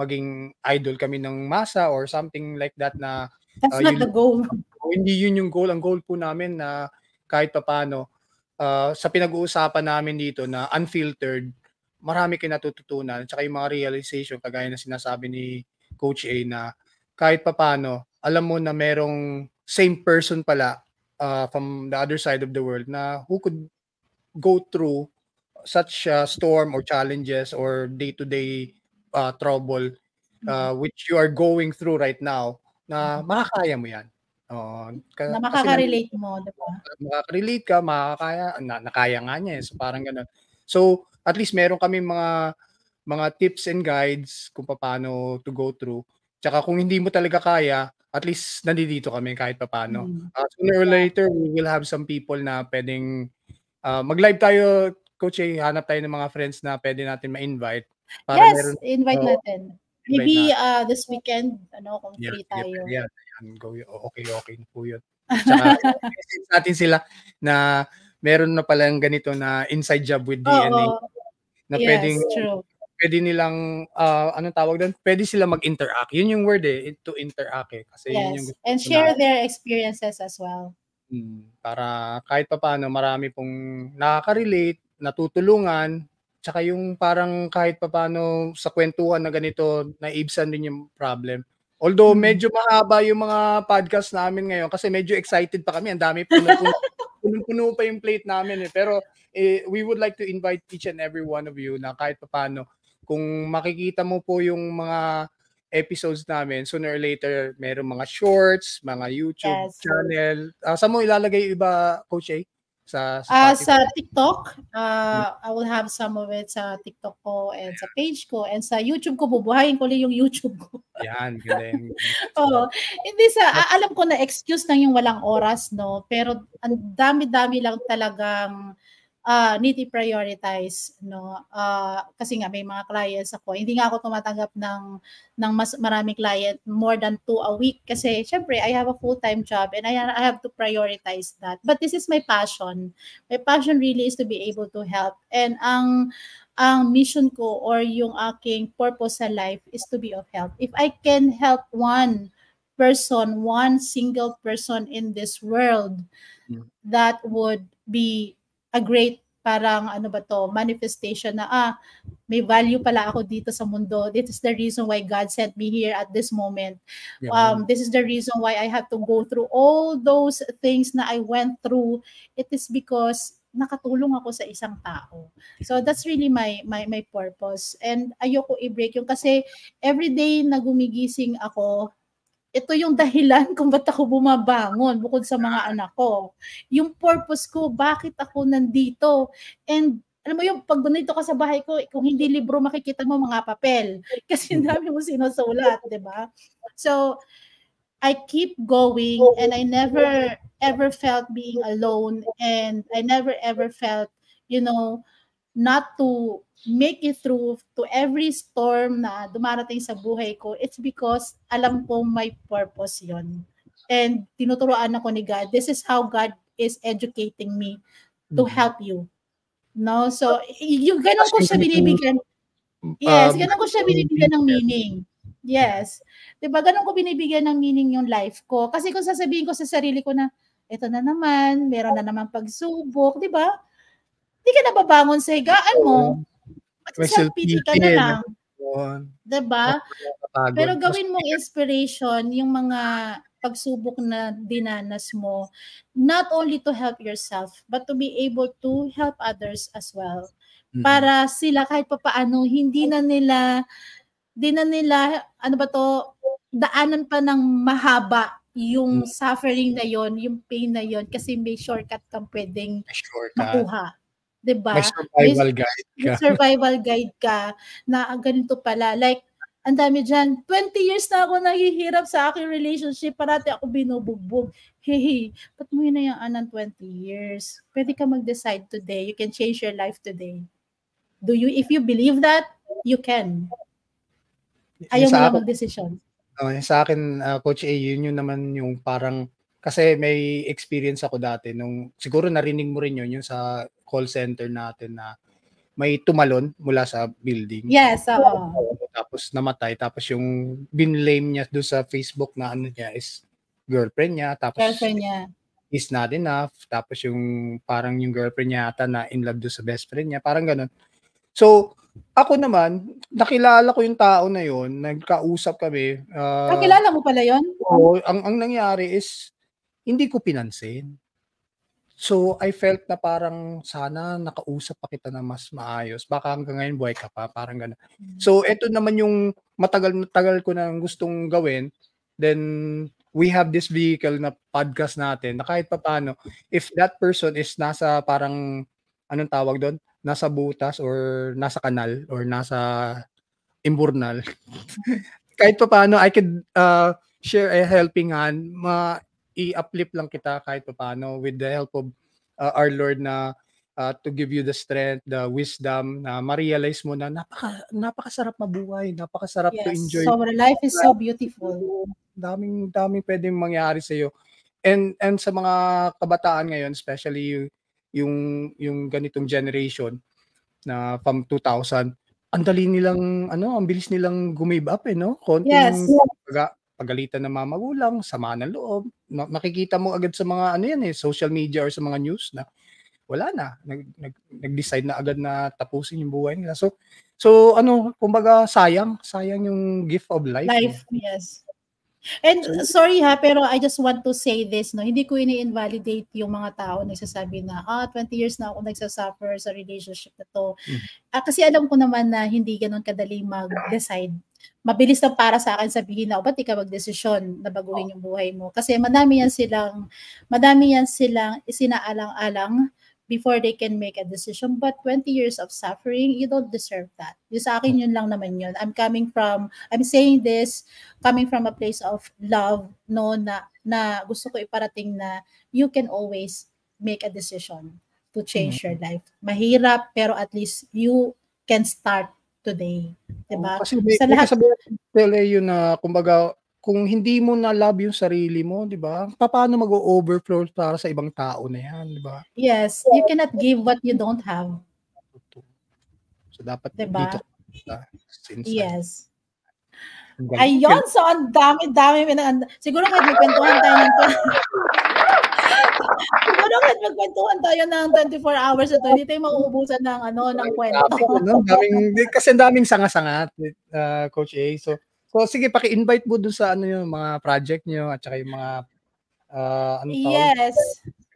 maging idol kami ng masa or something like that na that's not the goal. Hindi yun yung goal. Ang goal po namin na kahit papaano sa pinag-uusapan namin dito na unfiltered, marami kayo natututunan. Tsaka yung mga realization, kagaya na sinasabi ni Coach A na kahit papaano, alam mo na merong same person pala from the other side of the world na who could go through such storm or challenges or day-to-day trouble which you are going through right now na makakaya mo yan. Na makaka-relate mo, diba? Makaka-relate ka, makakaya, nakaya nga niya. So parang gano'n. So at least meron kami mga tips and guides kung paano to go through. Tsaka kung hindi mo talaga kaya, at least nandito kami kahit paano. Sooner or later, we will have some people na pwedeng mag-live tayo, Coach A, hanap tayo ng mga friends na pwede natin ma-invite. Para invite natin. Maybe this weekend, kung free tayo. Yeah. Okay po yun. Tsaka, message natin sila na meron na palang ganito na inside job with DNA. Na pwede nilang, anong tawag doon? Pwede sila mag-interact. Yun yung word to interact Kasi yun yung and share their experiences as well. Para kahit papaano, marami pong nakaka-relate, natutulungan, tsaka yung parang kahit papaano sa kwentuhan na ganito, naibsan din yung problem. Although medyo mahaba yung mga podcast namin ngayon kasi medyo excited pa kami. Ang dami puno pa yung plate namin Pero we would like to invite each and every one of you na kahit papaano, kung makikita mo po yung mga episodes namin, sooner or later, meron mga shorts, mga YouTube channel. Saan mo ilalagay yung iba, Coach A? Sa TikTok, I will have some of it sa TikTok ko and sa page ko and sa YouTube ko, bubuhayin ko lang yung YouTube ko. Yan, galing. Hindi alam ko na excuse lang yung walang oras, no? Pero ang dami-dami lang talagang need i-prioritize, no? Kasi nga may mga clients ako. Hindi nga ako tumatanggap ng mas maraming client, more than 2 a week. Kasi syempre, I have a full-time job and I have to prioritize that. But this is my passion. My passion really is to be able to help. And ang mission ko or yung aking purpose sa life is to be of help. If I can help one single person in this world, that would be a great parang manifestation na may value pala ako dito sa mundo. This is the reason why God sent me here at this moment. This is the reason why I have to go through all those things na I went through. It is because nakatulong ako sa isang tao. So that's really my purpose. And ayoko i-break yung kasi everyday na gumigising ako, ito yung dahilan kung ba't ako bumabangon bukod sa mga anak ko. Yung purpose ko, bakit ako nandito. And alam mo yung pag nandito ka sa bahay ko, kung hindi libro makikita mo mga papel. Kasi dami mo sinusulat, di ba? So, I keep going and I never ever felt being alone and I never ever felt, not to make it through to every storm na dumarating sa buhay ko. It's because alam ko may purpose yon. And tinuturuan ako ni God. This is how God is educating me to help you. No? So, yung ganun ko siya binibigyan. Yes, ganun ko siya binibigyan ng meaning. Yes. 'Di ba ganun ko binibigyan ng meaning yung life ko. Kasi kung sasabihin ko sa sarili ko na ito na naman, meron na naman pagsubok, 'di ba? Hindi ka na babangon sa higaan mo. Self-pity ka na lang. 'Di ba? Pero gawin mong inspiration yung mga pagsubok na dinanas mo, not only to help yourself, but to be able to help others as well. Para sila kahit papaano, hindi na nila, daanan pa ng mahaba yung suffering na yon, yung pain na yon, kasi may shortcut kang pwedeng makuha. Diba? May survival guide ka. May survival guide ka na ganito pala. Like, ang dami dyan, 20 years na ako naghihirap sa aking relationship, parati ako binubugbog. Hey, ba't mo yun na yung anang 20 years? Pwede ka mag-decide today. You can change your life today. If you believe that, you can. Ayaw mo lang mag-decision. Sa akin, Coach A, yun naman yung parang, kasi may experience ako dati nung, siguro narinig mo rin yun, yung sa call center natin na may tumalon mula sa building. Yes, tapos namatay. Tapos yung binlame niya doon sa Facebook na ano niya is girlfriend niya. Tapos is not enough. Tapos yung parang yung girlfriend niya ata na in love doon sa best friend niya. Parang ganun. So, ako naman, nakilala ko yung tao na yon, nagkausap kami. Nakilala mo pala yon? Oo, ang nangyari is, hindi ko pinansin. So, I felt na parang sana nakausap pa kita na mas maayos. Baka hanggang ngayon buhay ka pa, parang gano'n. So, eto naman yung matagal ko nang gustong gawin. Then, we have this vehicle na podcast natin na kahit papaano, if that person is nasa parang, anong tawag doon? Nasa butas or nasa kanal or nasa imburnal. Kahit papaano, I could share a helping hand, i-uplift lang kita kahit paano with the help of our Lord na to give you the strength, the wisdom na ma-realize mo na napakasarap mabuhay, napakasarap to enjoy. So life is so beautiful. Daming pwedeng mangyari sa iyo. And sa mga kabataan ngayon, especially yung ganitong generation na from 2000, ang dali nilang ang bilis nilang gumive up no? Konting pagalitan ng mga magulang, sama ng loob. Makikita mo agad sa mga social media or sa mga news na wala na, nag-decide na agad na tapusin yung buhay nila. So kumbaga sayang yung gift of life. Yes. And sorry pero I just want to say this, no, hindi ko ini-invalidate yung mga tao nagsasabi na 20 years na ako nagsasuffer sa relationship na to. Kasi alam ko naman na hindi ganoon kadali mag-decide. Mabilis na para sa akin sabihin na ba't di ka mag-desisyon na baguhin yung buhay mo. Kasi madami yan silang isinaalang-alang before they can make a decision. But 20 years of suffering, you don't deserve that. Yung sa akin, yun lang naman yun. I'm saying this coming from a place of love, no, na gusto ko iparating na you can always make a decision to change your life. Mahirap, pero at least you can start today. Diba? Kasi sa lahat yun na, kumbaga, kung hindi mo na love yung sarili mo, di ba? Paano mag-overflow para sa ibang tao na yan, di ba? Yes, you cannot give what you don't have. So dapat diba? dito. Yes. Ayun, so ang dami. Siguro kahit magkwentuhan tayo ng tayo ng 24 hours ito, hindi tayo mauubusan ng kwento. Kasi ang daming sanga-sanga, Coach A. So sige, paki-invite mo dun sa yung mga project nyo at saka yung mga Yes.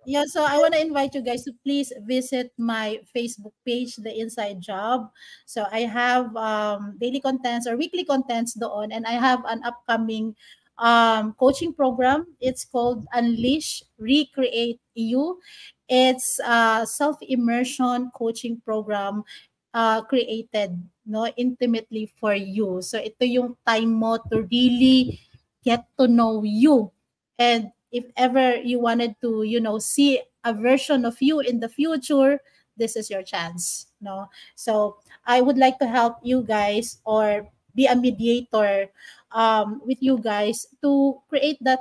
Yeah, so I want to invite you guys to please visit my Facebook page, The Inside Job. So I have daily contents or weekly contents doon, and I have an upcoming coaching program. It's called Unleash, Recreate You. It's a self-immersion coaching program created intimately for you. So ito yung time mo to really get to know you. And if ever you wanted to, see a version of you in the future, this is your chance. No? So I would like to help you guys or be a mediator with you guys to create that,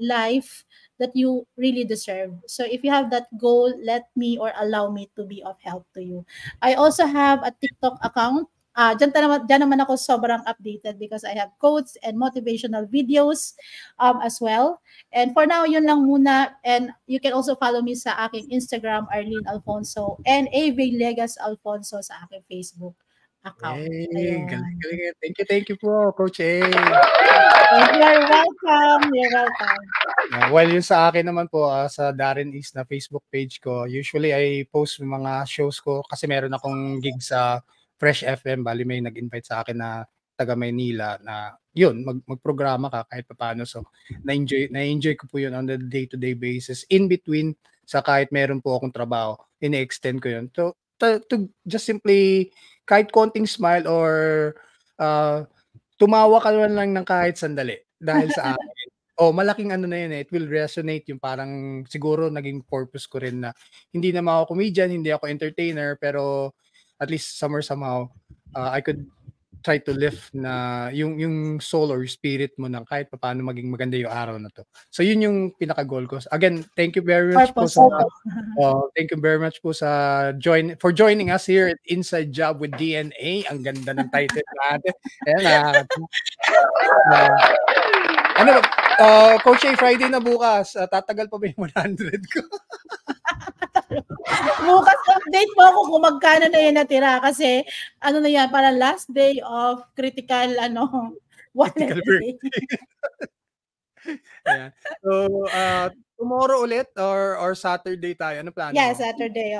life that you really deserve. So if you have that goal, let me or allow me to be of help to you. I also have a TikTok account. Dyan naman ako sobrang updated because I have quotes and motivational videos as well. And for now, yun lang muna. And you can also follow me sa aking Instagram, Arlene Alfonso, and A. Villegas Alfonso sa aking Facebook account. Hey, galing. Thank you po, Coach A. You're welcome. You're welcome. Well, yung sa akin naman po, sa Darren East na Facebook page ko, usually I post yung mga shows ko kasi meron akong gig sa Fresh FM. Bali may nag-invite sa akin na taga Maynila na yun, magprograma ka kahit paano. So, na-enjoy ko po yun on the day-to-day basis. In between, sa kahit meron po akong trabaho, ine-extend ko yun. To just simply, kahit konting smile or tumawa ka lang ng kahit sandali dahil sa akin. Malaking ano na yun it will resonate yung parang siguro naging purpose ko rin na hindi naman ako comedian, hindi ako entertainer, pero at least somehow I could try to lift na yung soul or spirit mo ng kahit paano maging maganda yung araw na to. So yun yung pinaka-goal ko. Again, thank you very much po sa thank you very much po sa joining us here at Inside Job with DNA. Ang ganda ng title natin. Coach A, Friday na bukas. Tatagal pa ba yung 100 ko? Bukas update mo ako kung magkano na yung natira kasi na yan, parang last day of critical critical birthday. So, tomorrow ulit or Saturday tayo? Ano plano? Yeah, Saturday,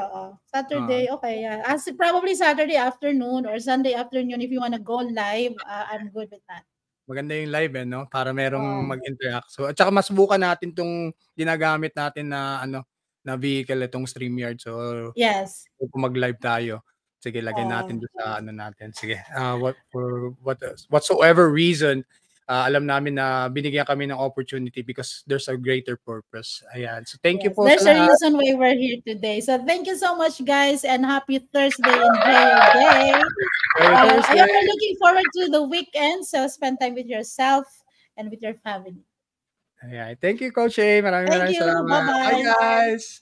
Saturday, okay. Yeah. Probably Saturday afternoon or Sunday afternoon if you wanna go live, I'm good with that. Maganda yung live no? Para merong mag-interact. So, at saka masubukan natin tong ginagamit natin na na vehicle itong StreamYard. So, yes. Kung mag-live tayo, sige, lagyan natin doon sa natin. Sige, whatsoever reason, alam namin na binigyan kami ng opportunity because there's a greater purpose. Ayan. So, thank you po there's sa lahat. There's a reason why we're here today. So, thank you so much, guys, and happy Thursday. Enjoy your day. I hope you're looking forward to the weekend, so spend time with yourself and with your family. Ayan. Thank you, Coach A. Maraming salamat. Bye-bye. Bye, guys.